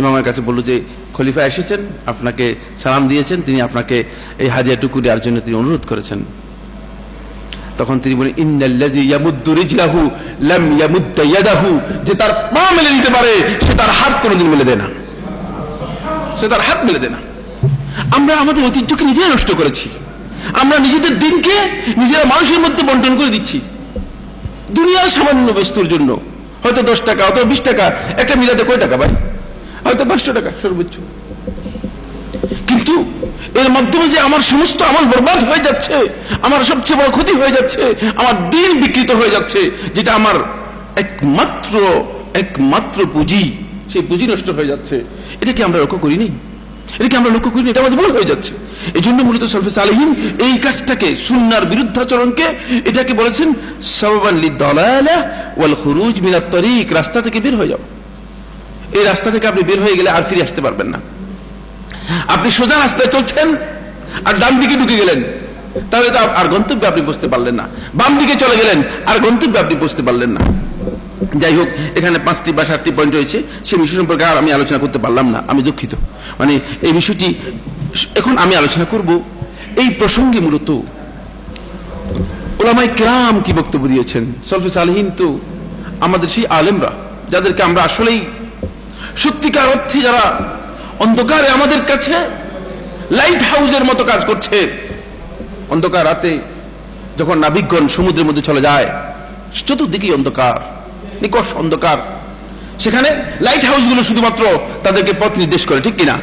ইমামের কাছে বলল যে খলিফা এসেছেন, আপনাকে সালাম দিয়েছেন, তিনি আপনাকে এই হাদিয়াটুকু দেওয়ার জন্য তিনি অনুরোধ করেছেন। তখন তিনি বলেন, ইন্নাল্লাযী ইয়ামুদ্দু রিজলাহু লাম ইয়ামুদ্দা ইয়াদাহু, যে তার পা মেলে দিতে পারে সে তার হাত কোনোদিন মেলে দেয় না, সে তার হাত মেলে দেয় না। আমরা আমাদের ঐতিহ্যকে নিজেরা নষ্ট করেছি। আমরা নিজেদের দিনকে নিজেরা মানুষের মধ্যে বন্টন করে দিচ্ছি দুনিয়ার সামান্য বস্তুর জন্য। হয়তো 10 টাকা, অথবা 20 টাকা। একটা মিলাদে কয় টাকা ভাই? হয়তো 500 টাকা সর্বোচ্চ। কিন্তু এর মাধ্যমে যে আমার সমস্ত আমল বরবাদ হয়ে যাচ্ছে, আমার সবচেয়ে বড় ক্ষতি হয়ে যাচ্ছে, আমার দিন বিকৃত হয়ে যাচ্ছে, যেটা আমার একমাত্র পুঁজি, সেই পুঁজি নষ্ট হয়ে যাচ্ছে। এটাকে আমরা লক্ষ্য করিনি, এটা আমাদের ভুল হয়ে যাচ্ছে। এই জন্য মূলত সালফে সালেহিন এই কাজটাকে, সুন্নাহর বিরুদ্ধাচরণকে, এটাকে বলেছেন সাবাবান লিদ-দালালাহ ওয়াল খুরুজ মিনাত তরিক, রাস্তা থেকে বের হয়ে যাও। এই রাস্তা থেকে আপনি বের হয়ে গেলে আর ফিরে আসতে পারবেন না। আপনি সোজা রাস্তায় চলছেন আর ডান দিকে ঢুকে গেলেন, তাহলে তো আর গন্তব্যে আপনি বুঝতে পারলেন না। বাম দিকে চলে গেলেন, আর গন্তব্যে আপনি বুঝতে পারলেন না। যাই হোক, এখানে 5টি বা 7টি পয়েন্ট রয়েছে, সেই বিষয় সম্পর্কে আর আমি আলোচনা করতে পারলাম না, আমি দুঃখিত। মানে এই বিষয়টি এখন আমি আলোচনা করব। এই প্রসঙ্গে মূলত উলামায়ে কেরাম কি বক্তব্য দিয়েছেন। সালফে সালেহিন তো আমাদের সেই আলেমরা, যাদেরকে আমরা আসলেই সত্যিকার অর্থে, যারা অন্ধকারে আমাদের কাছে লাইট হাউসের মতো কাজ করছে। অন্ধকার রাতে যখন নাবিকগণ সমুদ্রের মধ্যে চলে যায়, চতুর্দিকেই অন্ধকার, নিকষ অন্ধকার, সেখানে লাইট হাউসগুলো শুধুমাত্র তাদেরকে পথ নির্দেশ করে, ঠিক কিনা?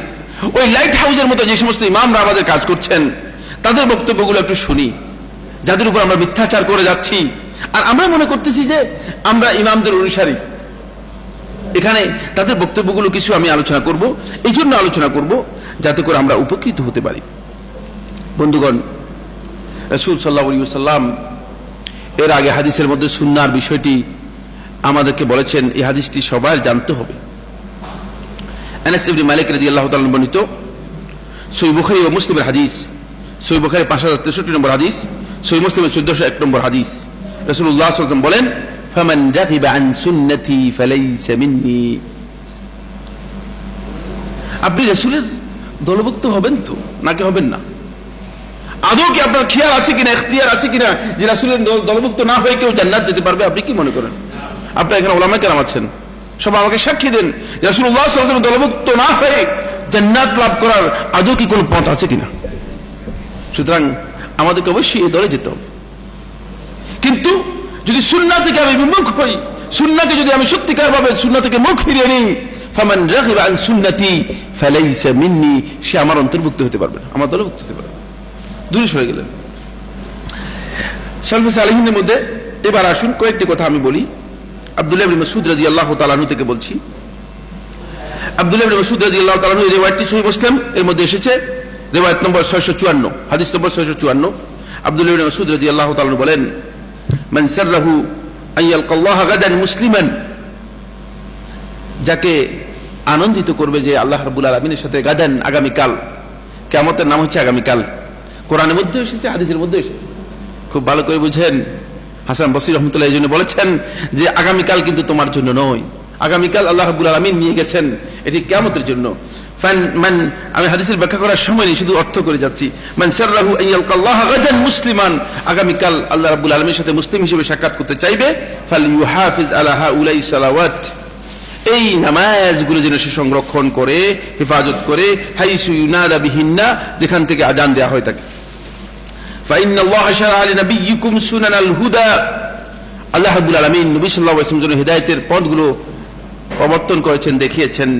ওই লাইট হাউসের মতো যে সমস্ত ইমামরা আমাদের কাজ করছেন, তাদের বক্তব্যগুলো একটু শুনি, যাদের উপর আমরা মিথ্যাচার করে যাচ্ছি আর আমরা মনে করতেছি যে আমরা ইমামদের অনুসারী। এখানে তাদের বক্তব্যগুলো কিছু আমি আলোচনা করব। এই জন্য আলোচনা করব যাতে করে আমরা উপকৃত হতে পারি। বন্ধুগণ, রাসূল সাল্লাল্লাহু আলাইহি ওয়াসাল্লাম এর আগে হাদিসের মধ্যে সুন্নাহর বিষয়টি আমাদেরকে বলেছেন। এই হাদিসটি সবার জানতে হবে। আনাস ইবনে মালিক রাদিয়াল্লাহু তাআলা বর্ণিত সহিহ বুখারী ও মুসলিমের হাদিস, সহিহ বুখারী 5063 নম্বর হাদিস, সহিহ মুসলিমের 1401 নম্বর হাদিস। রাসূলুল্লাহ সাল্লাল্লাহু আলাইহি ওয়াসাল্লাম বলেন, ফামান রাগিবা আন সুন্নতি ফালাইসা মিন্নি। আপনি রাসূলের দলভুক্ত হবেন তো, নাকি হবেন না? আদৌ কি আপনার খেয়াল আছে কিনা, ইখতিয়ার আছে কিনা যে রাসূলের দলভুক্ত না হয়ে কেউ জান্নাত যেতে পারবে? আপনি কি মনে করেন? আপনারা এখানে উলামায়ে কেরাম আছেন, সব আমাকে সাক্ষী দেন যে রাসূলুল্লাহ সাল্লাল্লাহু আলাইহি ওয়াসাল্লাম দলভুক্ত না হয়ে জান্নাত লাভ করার আদৌ কি কোনো পথ আছে কিনা? সুতরাং আমাদেরকে অবশ্যই এই দলে যেতে হবে। কিন্তু যদি সুন্নাহ থেকে আমি বিমুখ হই, সুন্নাহকে যদি আমি সত্যিকার ভাবে সুন্নাহ থেকে মুখ ফিরিয়ে নিই, ফামান রাগিবা আন সুন্নতি ফালাইসা মিন্নি, সে আমার অন্তর্ভুক্ত হতে পারবে না, আমার দলভুক্ত হতে পারবে না, দূরে সরে গেলেন। সালফে সালেহিনের মধ্যে এবার আসুন কয়েকটি কথা আমি বলি। আব্দুল্লাহ ইবনে মাসউদ রাদিয়াল্লাহু তাআলা আনহু থেকে বলছি। আব্দুল্লাহ ইবনে মাসউদ রাদিয়াল্লাহু তাআলা আনহু এই রিওয়ায়াতটি সহিহ মুসলিম এর মধ্যে এসেছে, রিওয়ায়াত নম্বর 654, হাদিস নম্বর 654। আব্দুল্লাহ ইবনে মাসউদ রাদিয়াল্লাহু তাআলা আনহু বলেন, মান সাররাহু আন ইয়ালকাল্লাহ গাদান মুসলিমান, যাকে আনন্দিত করবে যে আল্লাহ রাব্বুল আলামিনের সাথে গাদান, আগামীকাল, কিয়ামতের নাম হচ্ছে আগামীকাল। কোরআনের মধ্যে এসেছে, হাদিসের মধ্যে এসেছে। খুব ভালো করে বুঝেন। হাসান বসরি রাহমাতুল্লাহ এই জন্য বলেছেন যে আগামীকাল কিন্তু তোমার জন্য নয়, আগামীকাল আল্লাহ রাব্বুল আলামিন নিয়ে গেছেন, এটি কিয়ামতের জন্য। আমি হাদিসের ব্যাখ্যা করার সময় শুধু অর্থ করে যাচ্ছি। মান সাররাহু আন ইয়ালকাল্লাহ গাদান মুসলিমান, আগামীকাল আল্লাহ রাব্বুল আলামিনের সাথে মুসলিম হিসেবে সাক্ষাৎ করতে চাইবে, ফালইউহাফিজ আলা হাউলাই সালাওয়াত, এই নামাজগুলো যেন সে সংরক্ষণ করে, হেফাজত করে, হাইসু ইউনাদা বিহিন্না, যেখান থেকে আযান দেয়া হয় থাকে। ফাইন্নাল্লাহা শারা'a লিনাবিয়্যিকুম সুনানাল হুদা, আল্লাহ রাব্বুল আলামিন নবী সাল্লাল্লাহু আলাইহি ওয়াসাল্লামের জন্য হিদায়াতের পথগুলো প্রবর্তন করেছেন, দেখিয়েছেন।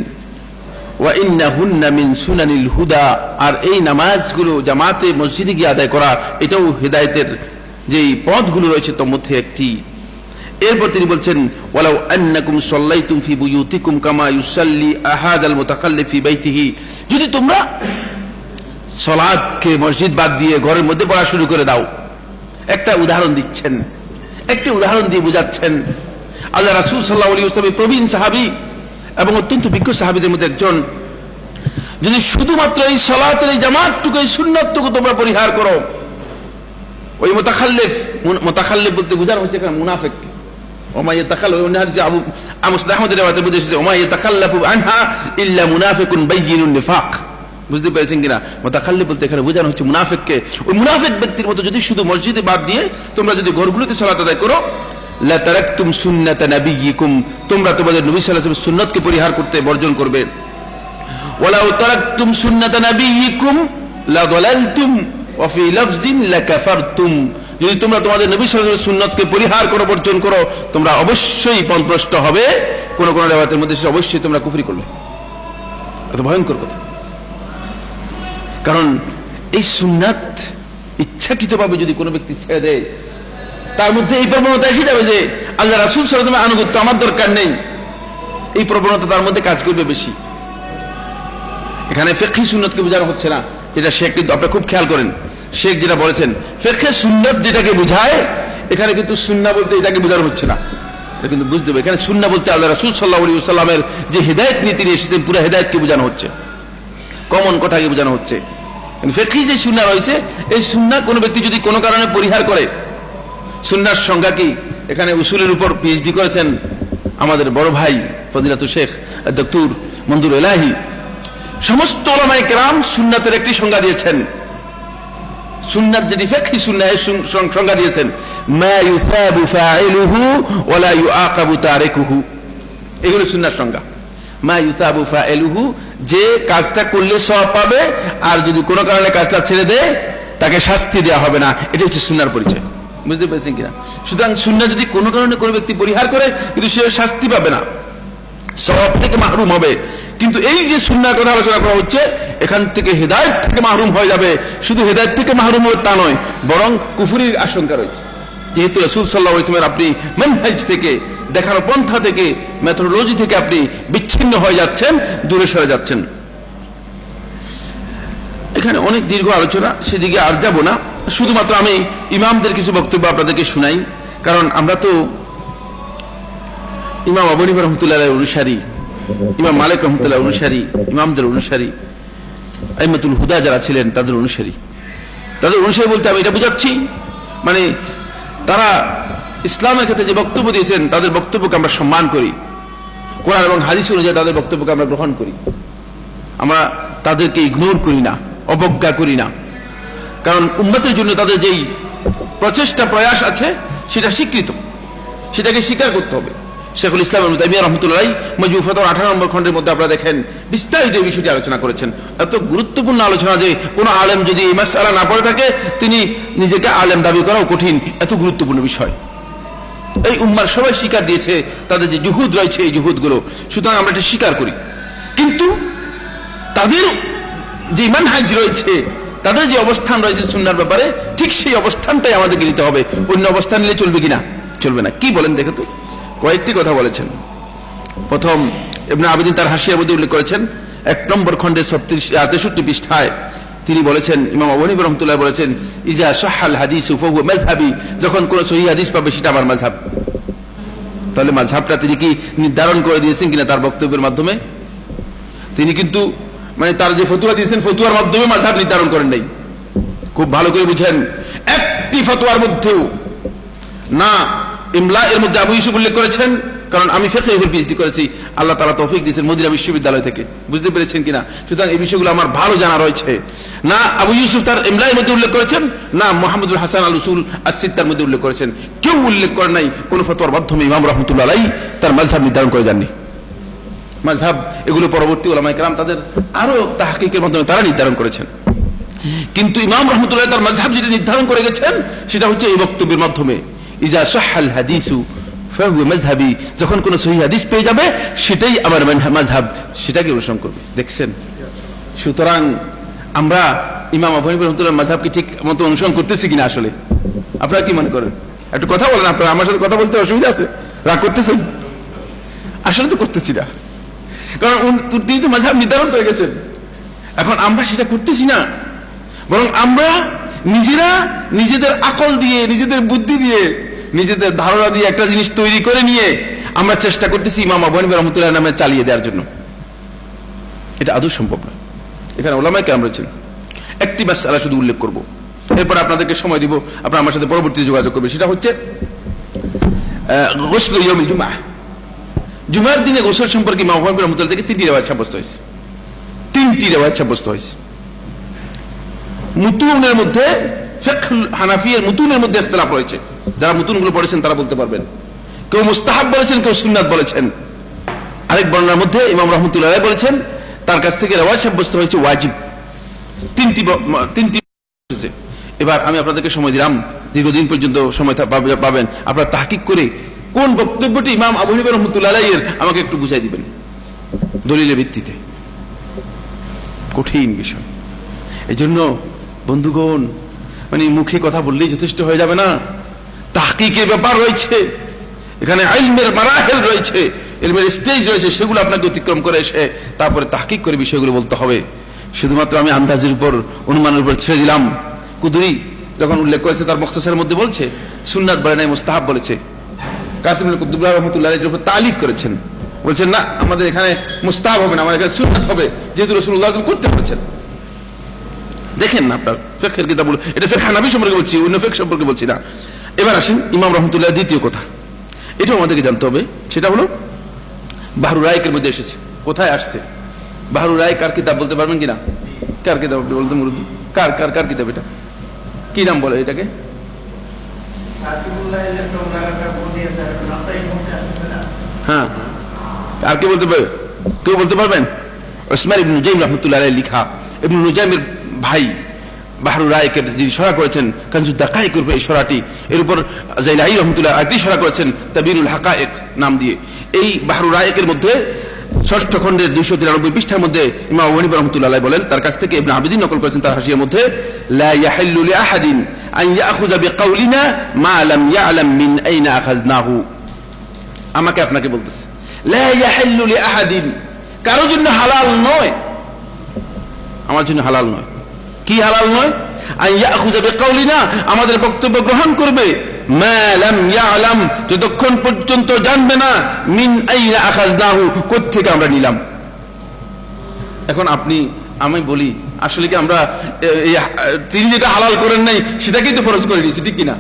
ওয়া ইন্নাহুন্না মিন সুনানিল হুদা, আর এই নামাজগুলো জামাতে মসজিদে গিয়ে আদায় করা, এটাও হিদায়াতের যেই পথগুলো রয়েছে তার মধ্যে একটি। এরপর তিনি বলছেন, ওয়ালাউ আন্নাকুম সাল্লাইতুম ফি বুয়ুতিকুম কামা ইউসাল্লি আহাদাল মুতাকাল্লিফ ফি বাইতিহি, যদি তোমরা সালাতকে মসজিদ বাদ দিয়ে ঘরের মধ্যে পড়া শুরু করে দাও। একটা উদাহরণ দিচ্ছেন, একটি উদাহরণ দিয়ে বোঝাচ্ছেন। আল্লাহ রাসূল সাল্লাল্লাহু আলাইহি ওয়াসাল্লাম প্রবীণ সাহাবী এবং অত্যন্ত বিজ্ঞ সাহাবীদের মধ্যে একজন, যদি শুধুমাত্র এই সালাতের এই জামাতটুকু, এই সুন্নাতটুকু তোমরা পরিহার করো, ওই মুতাখাল্লিফ বলতে বোঝানো হচ্ছে মুনাফিক, ওমা ইয়াতাখাল্লাফু অন্য হাদিসে আবু মুসলিম আহমদের riwayate মধ্যে এসেছে ওমা ইয়াতাখাল্লাফু আনহা ইল্লা মুনাফিকুন বাইয়িনুন নিফাক। বুঝতে পেরেছেন কিনা? মুতাখাল্লিফ বলতে এখানে বোঝানো হচ্ছে মুনাফিককে। ওই মুনাফিক ব্যক্তির মতো যদি শুধু মসজিদে বাদ দিয়ে তোমরা যদি ঘরগুলোতে সালাত আদায় করো, লা তারাকতুম সুন্নাতা নাবিয়্যিকুম, তোমরা তোমাদের নবী সাল্লাল্লাহু আলাইহি ওয়াসাল্লামের সুন্নাতকে পরিহার করতে বর্জন করবে। ওয়ালাউ তারাকতুম সুন্নাতা নাবিয়্যিকুম লা দালালতুম ওয়া ফি লাফজিন লাকাফারতুম, যদি তোমরা তোমাদের নবী সাল্লাল্লাহু আলাইহি ওয়াসাল্লামের সুন্নাতকে পরিহার করো, বর্জন করো, তোমরা অবশ্যই পথভ্রষ্ট হবে। কোন কোন রিওয়ায়াতের মধ্যে অবশ্যই তোমরা কুফরি করবে। এত ভয়ঙ্কর কথা। কারণ এই সুন্নাত ইচ্ছাকৃতভাবে যদি কোনো ব্যক্তি ছেড়ে দেয়, তার মধ্যে এই প্রবণতা এসে যাবে যে আল্লাহ রাসূল সাল্লাল্লাহু আলাইহি ওয়াসাল্লামের আনুগত্য আমার দরকার নেই, এই প্রবণতা তার মধ্যে কাজ করবে বেশি। এখানে ফিকহি সুন্নাতকে বোঝানো হচ্ছে না, যেটা শেখ, কিন্তু আপনি খুব খেয়াল করেন শেখ যেটা বলেছেন ফিকহে সুন্নাত যেটাকে বোঝায়, এখানে কিন্তু সুন্নাহ বলতে এটাকে বোঝানো হচ্ছে না। এটা কিন্তু বুঝতে হবে এখানে সুন্নাহ বলতে আল্লাহ রাসূল সাল্লাল্লাহু আলাইহি ওয়াসাল্লামের যে হিদায়াত নীতি নিয়ে এসেছেন, পুরো হিদায়াতকে বোঝানো হচ্ছে, কমন কথাকে বোঝানো হচ্ছে। ফিকহি যে সুন্নাহ রয়েছে, এই সুন্নাহ কোনো ব্যক্তি যদি কোনো কারণে পরিহার করে, সুন্নাহর সংজ্ঞা কি? এখানে উসুলের উপর পিএইচডি করেছেন আমাদের বড় ভাই ফজিলাতুল শেখ ডক্টর মনজুর এলাহি। সমস্ত উলামায়ে কেরাম সুন্নাতের একটি সংজ্ঞা দিয়েছেন। সুন্নাত যেটি ফিকহি সুন্নাহ এর সংজ্ঞা দিয়েছেন, মা ইউসাবু ফাইলুহু ওয়া লা ইউআকাবু তারিকুহু। এগুলো সুন্নাহর সংজ্ঞা। মা ইউসাবু ফাইলুহু, যে কাজটা করলে সওয়াব পাবে, আর যদি কোনো কারণে কাজটা ছেড়ে দেয় তাকে শাস্তি দেওয়া হবে না। এটা হচ্ছে সুন্নাহর পরিচয়। বুঝতে পেরেছেন কিনা? সুতরাং সুন্নাহ যদি কোনো কারণে কোনো ব্যক্তি পরিহার করে, কিন্তু সে শাস্তি পাবে না, সওয়াব থেকে মাহরুম হবে। কিন্তু এই যে সুন্নাহর কথা আলোচনা করা হচ্ছে, এখান থেকে হেদায়েত থেকে মাহরুম হয়ে যাবে। শুধু হেদায়েত থেকে মাহরুম হবে তা নয়, বরং কুফরির আশঙ্কা রয়েছে। যেহেতু রাসূল সাল্লাল্লাহু আলাইহি ওয়াসাল্লামের আপনি মানহাজ থেকে, দেখানো পন্থা থেকে, মেথোডোলজি থেকে আপনি বিচ্ছিন্ন হয়ে যাচ্ছেন, দূরে সরে যাচ্ছেন। এখানে অনেক দীর্ঘ আলোচনা, সেদিকে আর যাব না। শুধুমাত্র আমি ইমামদের কিছু বক্তব্য আপনাদেরকে শোনাই, কারণ আমরা তো ইমাম আবু হানিফা রাহমাতুল্লাহ আলাইহির অনুসারী, ইমাম মালিক রাহমাতুল্লাহ অনুসারী, ইমামদের অনুসারী, আইম্মাতুল হুদা যারা ছিলেন তাদের অনুসারী। তাদের অনুসারী বলতে আমি এটা বোঝাচ্ছি, মানে তারা ইসলামের ক্ষেত্রে যে বক্তব্য দিয়েছেন, তাদের বক্তব্যকে আমরা সম্মান করি, কোরআন এবং হাদিস অনুযায়ী তাদের বক্তব্যকে আমরা গ্রহণ করি। আমরা তাদেরকে ইগনোর করি না, অবজ্ঞা করি না। কারণ উম্মতের জন্য তাদের যেই প্রচেষ্টা প্রয়াস আছে সেটা স্বীকৃত, সেটাকে স্বীকার করতে হবে। শেখুল ইসলাম ইবনে তাইমিয়া রাহমাতুল্লাহ আলাইহি মাজমু ফাতাওয়া 18 নম্বর খণ্ডের মধ্যে আপনারা দেখেন বিস্তারিত এই বিষয়টি আলোচনা করেছেন। এত গুরুত্বপূর্ণ আলোচনা যে কোনো আলেম যদি এই মাসআলা না পড়ে থাকে, তিনি নিজেকে আলেম দাবি করাও কঠিন। এত গুরুত্বপূর্ণ বিষয় এই উম্মার সবাই স্বীকার দিয়েছে, তাদের যে জুহুদ রয়েছে এই জুহুদগুলো, সুতরাং আমরা এটা স্বীকার করি। কিন্তু তাদের যে মানহাজ রয়েছে, তাদের যে অবস্থান রয়েছে সুন্নাহর ব্যাপারে, ঠিক সেই অবস্থানটাই আমাদেরকে নিতে হবে। অন্য অবস্থান নিলে চলবে কিনা? চলবে না। কি বলেন দেখো তো? কয়েকটি কথা বলেছেন। প্রথম, ইবনে আবিদিন তার হাসিয়ার মধ্যে উল্লেখ করেছেন 1 নম্বর খণ্ডে 63 পৃষ্ঠায় তিনি বলেছেন, ইমাম আবু হানিফা রাহমাতুল্লাহ বলেছেন, ইজা সাহাল হাদিসু ফাহুয়া মাযহাবি, যখন কোন সহিহ হাদিস পাবে সেটা আমার মাযহাব। তাহলে মাযহাবটা তিনি কি নির্ধারণ করে দিয়েছেন কিনা তার বক্তব্যের মাধ্যমে? তিনি কিন্তু মানে তার যে ফতোয়া দিয়েছেন, ফতোয়ার মাধ্যমে মাযহাব নির্ধারণ করেন নাই। খুব ভালো করে বুঝেন, একটি ফতোয়ার মধ্যেও না ইমলা এর মধ্যে আবু ইউসুফ উল্লেখ করেছেন, কারণ আমি ফিকহের পিএইচডি করেছি, আল্লাহ তাআলা তৌফিক দিয়েছেন মদিনা বিশ্ববিদ্যালয় থেকে। বুঝতে পেরেছেন কিনা? সুতরাং এই বিষয়গুলো আমার ভালো জানা রয়েছে। না আবু ইউসুফ তার ইমলা এর মধ্যে উল্লেখ করেছেন, না মুহাম্মদুল হাসান আল উসুল আস-সিত্তার মধ্যে উল্লেখ করেছেন। কেউ উল্লেখ করে নাই কোন ফতোয়ার মাধ্যমে ইমাম রাহমাতুল্লাহ আলাইহি তার মাযহাব নির্ধারণ করে যাননি। মাযহাব এগুলো পরবর্তী উলামায়ে কেরাম তাদের আরো তাহকিকের মাধ্যমে তারা নির্ধারণ করেছেন। কিন্তু ইমাম রাহমাতুল্লাহ তার মাযহাব যেটা নির্ধারণ করে গেছেন, সেটা হচ্ছে এই বক্তব্যের মাধ্যমে, ইজা সাহাল হাদিসু ফাহুয়া মাযহাবি, যখন কোন সহিহ হাদিস পেয়ে যাবে সেটাই আমার মাযহাব, সেটাকে অনুসরণ করবে। দেখছেন? সুতরাং আমরা ইমাম আবু হানিফা রাহমাতুল্লাহর মাযহাবকে ঠিক মতো অনুসরণ করতেছি কিনা আসলে আপনারা কি মনে করেন? একটু কথা বলেন। আপনারা আমার সাথে কথা বলতে অসুবিধা আছে? রাগ করতেছেন? আসলে তো করতেছি না, কারণ তিনি তো মাযহাব নির্ধারণ করে গেছেন। এখন আমরা সেটা করতেছি না, বরং আমরা নিজেরা নিজেদের আকল দিয়ে, নিজেদের বুদ্ধি দিয়ে, নিজেদের ধারণা দিয়ে একটা জিনিস তৈরি করে নিয়ে আমরা চেষ্টা করতেছি ইমাম আবু হানিফা রাহমাতুল্লাহ নামে চালিয়ে দেওয়ার জন্য। এটা আদৌ সম্ভব নয়। এখানে উলামায়ে কেরাম রয়েছেন। একটি মাসআলা শুধু উল্লেখ করব, এরপর আপনাদেরকে সময় দিব, আপনারা আমার সাথে পরবর্তীতে যোগাযোগ করবেন। সেটা হচ্ছে গোসল ইয়াউমিল জুমআহ, জুমার দিনে গোসল সম্পর্কে ইমাম আবু হানিফা রাহমাতুল্লাহ থেকে 3টি রিওয়ায়াত সাব্যস্ত হয়েছে। 3টি রিওয়ায়াত সাব্যস্ত হয়েছে। মুতুনের মধ্যে ফিকহ হানাফিয়ার মুতুনের মধ্যে ইখতিলাফ রয়েছে, যারা মুতুনগুলো পড়েছেন তারা বলতে পারবেন। কেউ মুস্তাহাব বলেছেন, কেউ সুন্নাত বলেছেন। আরেক বর্ণনার মধ্যে ইমাম রাহমাতুল্লাহ আলাইহি বলেছেন তার কাছ থেকে রিওয়ায়াত সাব্যস্ত হয়েছে ওয়াজিব। 3টি। এবার আমি আপনাদেরকে সময় দিলাম, দীর্ঘদিন পর্যন্ত সময় পাবেন, আপনারা তাহকিক করে কোন বক্তব্যটি ইমাম আবু হানিফা রাহমাতুল্লাহ আলাইহির আমাকে একটু বুঝাই দিবেন দলিলের ভিত্তিতে। কঠিন বিষয়। এজন্য বন্ধুগণ, মানে মুখে কথা বললেই যথেষ্ট হয়ে যাবে না, তাহকিকের ব্যাপার রয়েছে, এখানে ইলমের মারাহিল রয়েছে, ইলমের স্টেজ রয়েছে, সেগুলো আপনাকে অতিক্রম করে এসে তারপরে তাহকিক করে বিষয়গুলো বলতে হবে। শুধুমাত্র আমি আন্দাজের উপর, অনুমানের উপর ছেড়ে দিলাম। কুদরি যখন উল্লেখ করেছে তার মুখতাসারের মধ্যে বলছে সুন্নাত বলে নাই, মুস্তাহাব বলেছে। কাসিম কুতুবুল্লাহ রাহমাতুল্লাহ আলাইহির উপর তালিক করেছেন, বলছেন না আমাদের এখানে মুস্তাহাব হবে না, আমাদের এখানে সুন্নাত হবে, যেহেতু রাসূলুল্লাহ সাল্লাল্লাহু আলাইহি ওয়াসাল্লাম করতে বলেছেন। দেখেন না আপনার ফিকহের কিতাবগুলো, এটা ফিকহ হানাফি সম্পর্কে বলছি, অন্য ফিকহ সম্পর্কে বলছি না। এবার আসেন ইমাম রাহমাতুল্লাহ দ্বিতীয় কথা, এটাও আমাদেরকে জানতে হবে, সেটা হলো বাহরুর রায়কের মধ্যে এসেছে। কোথায় আসছে বাহরুর রায়? কার কিতাব বলতে পারবেন কিনা? কার কিতাব বলতে মুরব্বী? কার কার কার কিতাব এটা? কি নাম বলে এটাকে? হ্যাঁ, আর কি বলতে পারবে? কেউ বলতে পারবেন? উসমান ইবনে নুজাইম রাহমাতুল্লাহ আলাইহি লিখা, ইবনে নুজাইমের ভাই বাহরুর রায়কের যিনি সরা করেছেন কানজুদ দাকায়েকের উপর এই সরাটি, এর উপর জাইলাই রাহমাতুল্লাহ আরেকটি সরা করেছেন তাবিরুল হাকায়েক নাম দিয়ে। এই বাহরুর রায়কের মধ্যে 6ষ্ঠ খণ্ডের 293 পৃষ্ঠার মধ্যে ইমাম আবু হানিফা রাহমাতুল্লাহ আলাইহি বলেন, তার কাছ থেকে ইবনে আবিদিন নকল করেছেন তার হাসিয়ার মধ্যে, লা ইয়াহিল্লু লিআহাদিন আন ইয়াখুযা বিকাউলিনা মা লাম ইয়ালাম মিন আইনা আখাযনাহু। আমাকে আপনাকে বলতেছে, লা ইয়াহিল্লু লিআহাদিন, কারো জন্য হালাল নয়, আমার জন্য হালাল নয়। কি হালাল নয়? আন ইয়াখুযা বিকাউলিনা, আমাদের বক্তব্য গ্রহণ করবে, মা লাম ইয়ালাম, যতক্ষণ পর্যন্ত জানবে না, মিন আইনা আখাযনাহু, কোথা থেকে আমরা নিলাম। এখন আমি বলি আসলে কি আমরা তিনি যেটা হালাল করেন নাই সেটাকেই তো ফরজ করে নিয়েছি, ঠিক কিনা?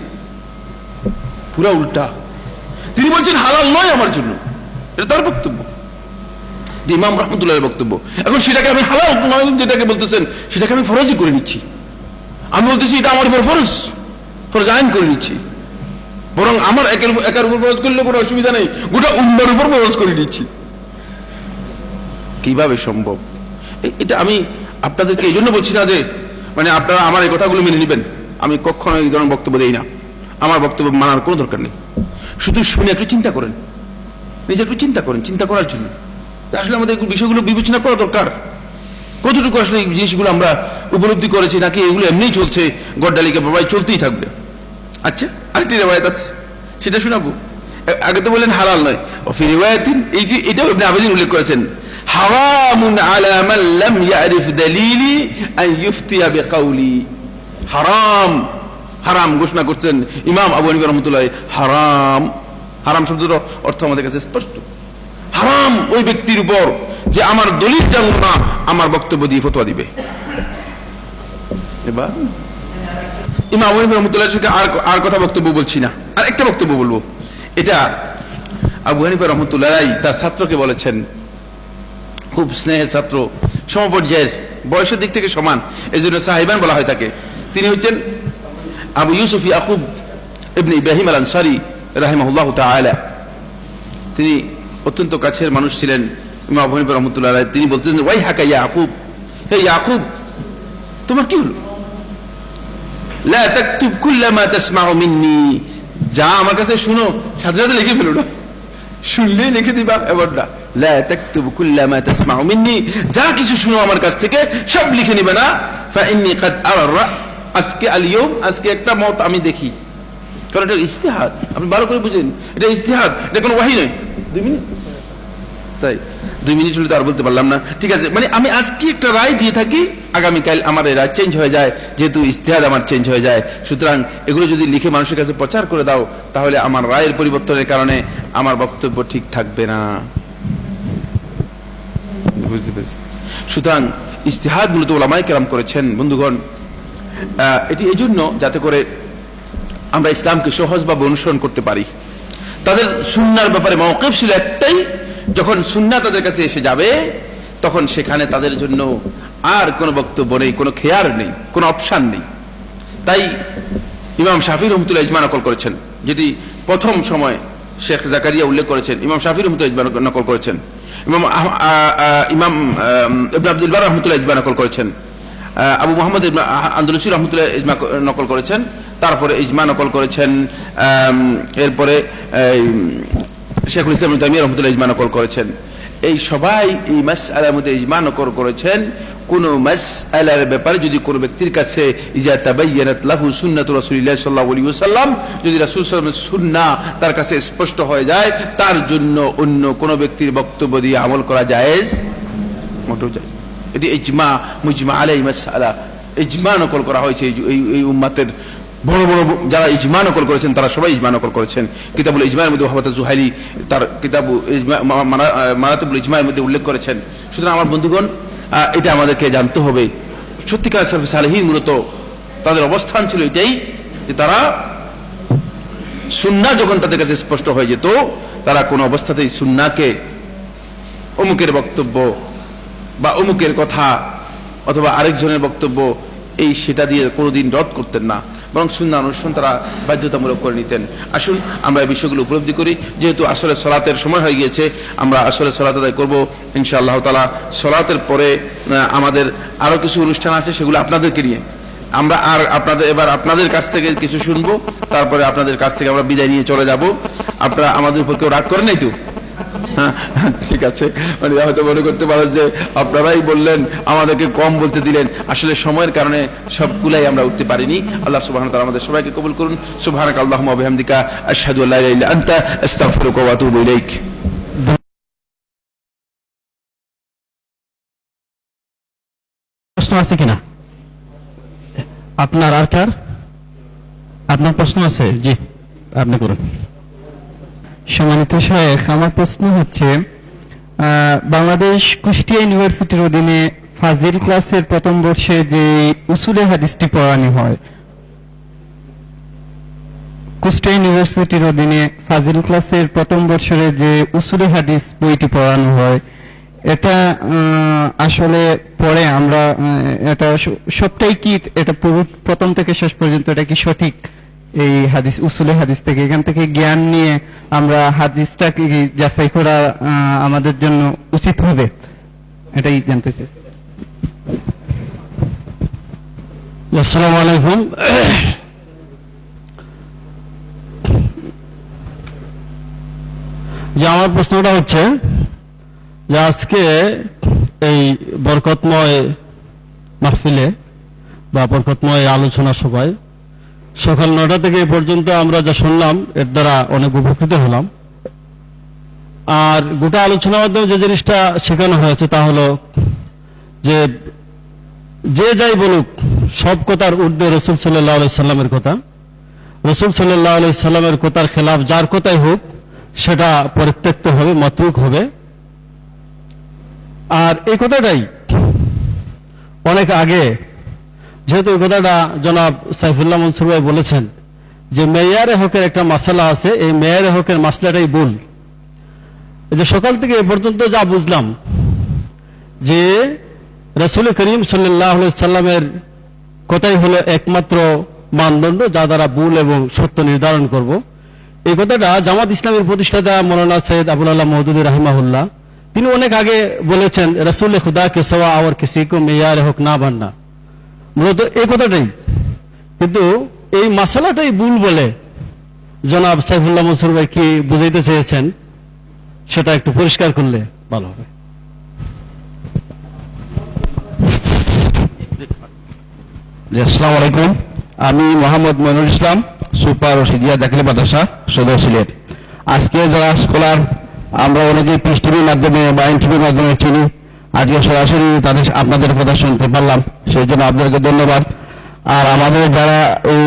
পুরা উল্টা। তিনি বলছেন হালাল নয় আমার জন্য, এটা তার বক্তব্য, ইমাম রাহমাতুল্লাহর বক্তব্য। এখন সেটাকে আমি হালাল নয় যেটাকে বলতেছেন সেটাকে আমি ফরজই করে নিচ্ছি। আমি বলতেছি এটা আমার উপর ফরজ, ফরজ আইন করে নিচ্ছি। বরং আমার একার উপর ফরজ করলে কোনো অসুবিধা নেই, গোটা উম্মার উপর ফরজ করে নিচ্ছি। কিভাবে সম্ভব? এটা আমি আপনাদেরকে এই জন্য বলছি না যে মানে আপনারা আমার এই কথাগুলো মেনে নেবেন, আমি কখনো এই ধরনের বক্তব্য দেই না। আমার বক্তব্য মানার কোনো দরকার নেই, শুধু শুনে একটু চিন্তা করেন, নিজে একটু চিন্তা করেন, চিন্তা করার জন্য আসলে আমাদের বিষয়গুলো বিবেচনা করা দরকার। কতটুকু আসলে এই জিনিসগুলো আমরা উপলব্ধি করেছি, নাকি এগুলো এমনিই চলছে গড্ডালিকা বাবাই চলতেই থাকবে। আচ্ছা, আরেকটি রিওয়ায়াত আছে, সেটা শোনাবো। আগে তো বললেন হালাল নয়, ফি রিওয়ায়াতিন, এটাও ইবনে আবিদিন উল্লেখ করেছেন, হারামুন আলা মান লাম ইয়ারিফ দালিলি আন ইফতিয়া বিকাউলি। হারাম, হারাম ঘোষণা করছেন ইমাম আবু হানিফা রাহমাতুল্লাহ। হারাম, হারাম শব্দের অর্থ আমাদের কাছে স্পষ্ট। হারাম ওই ব্যক্তির উপর যে আমার দলিল জানলো না, আমার বক্তব্য দিয়ে ফতোয়া দিবে। এবার ইমাম আবু হানিফা রাহমাতুল্লাহ আর কথা বক্তব্য বলছি না, আর একটা বক্তব্য বলবো। এটা আবু হানিফা রাহমাতুল্লাহ তার ছাত্রকে বলেছেন, খুব স্নেহের ছাত্র, সমপর্যায়ের, বয়সের দিক থেকে সমান, এই জন্য সাহিবান বলা হয় তাকে। তিনি হচ্ছেন আবু ইউসুফ ইয়াকুব ইবনে ইব্রাহিম আল আনসারী রাহিমাহুল্লাহ তাআলা। তিনি অত্যন্ত কাছের মানুষ ছিলেন ইমাম আবু হানিফা রাহমাতুল্লাহ আলাইহি। তিনি বলতেন, ওয়াই হাকা ইয়াকুব, হে ইয়াকুব তোমার কি হলো? লা তাকতুব কুল্লামা তাসমাউ মিন্নি, যা আমার কাছে শুনো সাথে সাথে লিখে ফেলো না, শুনলেই লিখে দিবা এবারটা। লা তাকতুব কুল্লামা তাসমাউ মিন্নি, যা কিছু শুনো আমার কাছ থেকে সব লিখে নিবে না। ফা ইন্নী কাদ আরা, আজকে আল ইয়াউম, আজকে একটা মত আমি দেখি। কারণ এটা ইজতিহাদ, আপনি ভালো করে বুঝেন, এটা ইজতিহাদ, এটা কোনো ওয়াহী নয়। 2 মিনিট, তাই 2 মিনিট হলে তো আর বলতে পারলাম না। ঠিক আছে, মানে আমি আজকে একটা রায় দিয়ে থাকি, আগামীকাল আমার এই রায় চেঞ্জ হয়ে যায়, যেহেতু ইজতিহাদ আমার চেঞ্জ হয়ে যায়। সুতরাং এগুলো যদি লিখে মানুষের কাছে প্রচার করে দাও, তাহলে আমার রায়ের পরিবর্তনের কারণে আমার বক্তব্য ঠিক থাকবে না। বুঝতে পেরেছি? সুতরাং ইজতিহাদ মূলত উলামায়ে কেরাম করেছেন বন্ধুগণ, এটি এই জন্য যাতে করে আমরা ইসলামকে সহজভাবে অনুসরণ করতে পারি। তাদের সুন্নাহর ব্যাপারে মওকিফ ছিল একটাই, যখন সুন্নাহ তাদের কাছে এসে যাবে তখন সেখানে তাদের জন্য আর কোনো বক্তব্য নেই, কোনো খেয়ার নেই, কোনো অপশন নেই। তাই ইমাম শাফি রহমতুল্লাহ ইজমা নকল করেছেন, যেটি প্রথম সময় শেখ জাকারিয়া উল্লেখ করেছেন, ইমাম শাফি রহমতুল্লাহ ইজমা নকল করেছেন, ইমাম ইবনে আব্দুল বার রহমতুল্লাহ ইজমা নকল করেছেন, আবু মোহাম্মদ আন্দলুসি রহমতুল্লাহ ইজমা নকল করেছেন, তারপরে ইজমা নকল করেছেন, এরপরে শেখুল ইসলাম ইবনে তাইমিয়া রহমতুল্লাহ ইজমা নকল করেছেন। এই সবাই এই মাসআলার মধ্যে ইজমা নকল করেছেন, কোন মাসআলার ব্যাপারে যদি কোন ব্যক্তির কাছে ইজা তাবায়্যানাত লাহু সুন্নাতু রাসূলিল্লাহ সাল্লাল্লাহু আলাইহি ওয়াসাল্লাম, যদি রাসূল সাল্লাল্লাহু আলাইহি ওয়াসাল্লামের সুন্নাহ তার কাছে স্পষ্ট হয়ে যায়, তার জন্য অন্য কোন ব্যক্তির বক্তব্য দিয়ে আমল করা জায়েজ মোটেও জায়েজ। এটি ইজমা, মুজমা আলাইহি মাসআলা, ইজমা নকল করা হয়েছে। এই উম্মতের বড় বড় যারা ইজমা নকল করেছেন তারা সবাই ইজমা নকল করেছেন। কিতাবুল ইজমার মধ্যে ওয়াহাব আত-জুহাইলি তার কিতাবু মারাতিবুল ইজমার মধ্যে উল্লেখ করেছেন। সুতরাং আমার বন্ধুগণ, এটা আমাদেরকে জানতে হবে। সত্যিকার সালফে সালেহীন মূলত তাদের অবস্থান ছিল এটাই যে তারা সুন্নাহ যখন তাদের কাছে স্পষ্ট হয়ে যেত, তারা কোন অবস্থাতেই সুন্নাহকে অমুকের বক্তব্য বা অমুকের কথা অথবা আরেকজনের বক্তব্য সেটা দিয়ে কোনোদিন রদ করতেন না, বরং সুন্নাহ অনুসরণ তারা বাধ্যতামূলক করে নিতেন। আসুন আমরা এই বিষয়গুলো উপলব্ধি করি। যেহেতু আসলে সলাতের সময় হয়ে গিয়েছে, আমরা আসলে সলাত আদায় করবো ইনশাআল্লাহ তাআলা। সলাতের পরে আমাদের আরো কিছু অনুষ্ঠান আছে, সেগুলো আপনাদেরকে নিয়ে আমরা এবার আপনাদের কাছ থেকে কিছু শুনবো, তারপরে আপনাদের কাছ থেকে আমরা বিদায় নিয়ে চলে যাব। আপনারা আমাদের উপর কেউ রাগ করে নাই তো? ঠিক আছে, মানে হয়তো মনে করতে পারেন যে আপনারাই বললেন, আমাদেরকে কম বলতে দিলেন। আসলে সময়ের কারণে সবগুলাই আমরা উঠতে পারিনি। আল্লাহ সুবহানাহু ওয়া তাআলা আমাদের সবাইকে কবুল করুন। সুবহানাকা আল্লাহুম্মা ওয়া বিহামদিকা আশহাদু আল্লা ইলাহা ইল্লা আনতা আস্তাগফিরুকা ওয়া আতুবু ইলাইক।
প্রশ্ন আছে কিনা আপনার? আর কার আপনার প্রশ্ন আছে? জি, আপনি করুন।
সম্মানিত শেখ, আমার প্রশ্ন হচ্ছে, বাংলাদেশ কুষ্টিয়া ইউনিভার্সিটির অধীনে ফাজিল ক্লাসের প্রথম বর্ষে যে উসুলে হাদিসটি পড়ানো হয়, কুষ্টিয়া ইউনিভার্সিটির অধীনে ফাজিল ক্লাসের প্রথম বর্ষের যে উসুলে হাদিস বইটি পড়ানো হয়, এটা আসলে পড়ে আমরা এটা সবটাই কি, এটা প্রথম থেকে শেষ পর্যন্ত এটা কি সঠিক? এই হাদিস, উসুলে হাদিস থেকে, এখান থেকে জ্ঞান নিয়ে আমরা হাদিসটাকে যাচাই করা আমাদের জন্য উচিত হবে, এটাই জানতে চাই।
আসসালামু আলাইকুম। যে আমার প্রশ্নটা হচ্ছে যে আজকে এই বরকতময় মাহফিলে বা বরকতময় আলোচনা সভায় সকাল 9টা থেকে এ পর্যন্ত আমরা যা শুনলাম, এর দ্বারা অনেক উপকৃত হলাম। আর গোটা আলোচনার মাধ্যমে যে জিনিসটা শেখানো হয়েছে তা হলো যে যে যাই বলুক, সব কথার ঊর্ধ্বে রাসূল সাল্লাল্লাহু আলাইহি সাল্লামের কথা। রাসূল সাল্লাল্লাহু আলাইহি সাল্লামের কথার খেলাফ যার কথাই হোক, সেটা পরিত্যক্ত হবে, মাতরুক হবে। আর এই কথাটাই অনেক আগে, যেহেতু এই কথাটা জনাব সাইফুল্লাহ মনসুর ভাই বলেছেন যে মেয়ারে হকের একটা মাসলা আছে, এই মেয়ারে হকের মাসলাটাই ভুল। এই যে সকাল থেকে এ পর্যন্ত যা বুঝলাম যে রাসূল করিম সাল্লাল্লাহু আলাইহি সাল্লামের কথাই হলো একমাত্র মানদণ্ড যা দ্বারা ভুল এবং সত্য নির্ধারণ করব। এই কথাটা জামাত ইসলামের প্রতিষ্ঠাতা মৌলানা সৈয়দ আবুল আল্লাহ মওদুদী রাহিমাহুল্লাহ তিনি অনেক আগে বলেছেন, রাসূল খুদা কে সিওয়া और किसी को মেয়ারে হক না বাননা। মূলত এই কথাটাই, কিন্তু এই মাসালাটাই ভুল বলে জনাব সাইফুল্লাহ মনসুর ভাই কি বুঝাইতে চেয়েছেন, সেটা একটু পরিষ্কার করলে ভালো হবে।
আসসালামু আলাইকুম, আমি মোহাম্মদ মইনুল ইসলাম, সুপার রশিদিয়া দাখিল মাদ্রাসা সদর সিলেট। আজকে যারা স্কলার আমরা অনেকেই পিস টিভির মাধ্যমে বা এনটিভির মাধ্যমে চিনি, আজকে সরাসরি আপনাদের কথা শুনতে পারলাম, সেই জন্য আপনাদেরকে ধন্যবাদ। আর আমাদের যারা এই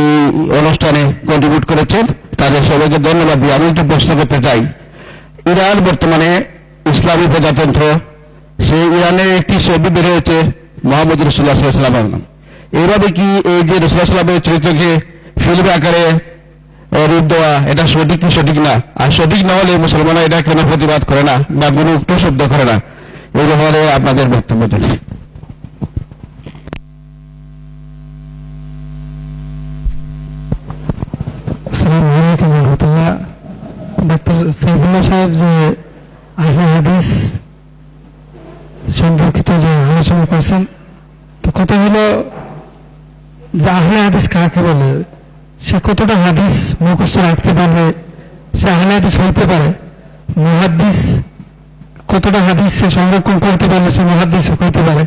অনুষ্ঠানে কন্ট্রিবিউট করেছেন তাদের সবাইকে ধন্যবাদ দিয়ে আমি একটু প্রশ্ন করতে চাই। ইরান বর্তমানে ইসলামী প্রজাতন্ত্র, সেই ইরানের একটি ছবি বের হয়েছে মুহাম্মদ রাসূলুল্লাহ সাল্লাল্লাহু আলাইহি ওয়াসাল্লাম। এইভাবে কি এই যে রাসূলুল্লাহ সাল্লাল্লাহু আলাইহি ওয়াসাল্লামের চরিত্রকে ফিল্ম আকারে রূপ দেওয়া, এটা সঠিক কি সঠিক না, আর সঠিক না হলে মুসলমানরা এটা কেন প্রতিবাদ করে না বা কোনো উক্ত শব্দ করে না, এই ব্যাপারে আপনাদের বক্তব্য দেন।
আসসালামু আলাইকুম ওয়া রাহমাতুল্লাহ। ডক্টর সাইফুল্লাহ সাহেব যে আহলে হাদিস সম্পর্কিত যে আলোচনা করছেন, তো কথা হলো যে আহলে হাদিস কাকে বলে, সে কতটা হাদিস মুখস্থ রাখতে পারবে সে আহলে হাদিস হইতে পারে, মুহাদ্দিস কতটা হাদিস সে সংরক্ষণ করতে পারলে সে মুহাদ্দিস হইতে পারে।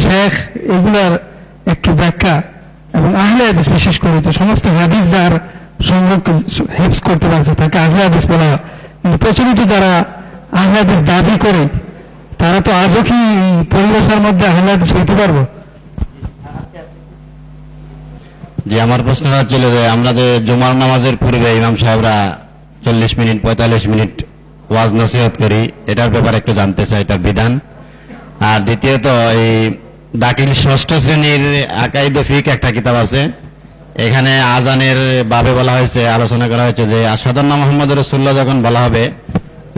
শেখ এগুলার একটু ব্যাখ্যা এবং আহলে হাদিস বিশেষ করে যে সমস্ত হাদিস যার সংরক্ষণ হেফজ করতে পারছে তাকে আহলে হাদিস বলা। কিন্তু প্রচলিত যারা আহলে হাদিস দাবি করে তারা তো আজও কি পরিবেশের মধ্যে আহলে হাদিস হইতে পারবো?
যে আমার প্রশ্নটা ছিল যে আমাদের জুমার নামাজের পূর্বে ইমাম সাহেবরা 40 মিনিট 45 মিনিট ওয়াজ নসিহত করি, এটার ব্যাপারে একটু জানতে চাই, এটার বিধান। আর দ্বিতীয়ত এই দাখিল 6ষ্ঠ শ্রেণীর আকাইদে ফিক একটা কিতাব আছে, এখানে আজানের বাবে বলা হয়েছে, আলোচনা করা হয়েছে যে আশহাদু আন্না মুহাম্মাদুর রাসূলুল্লাহ যখন বলা হবে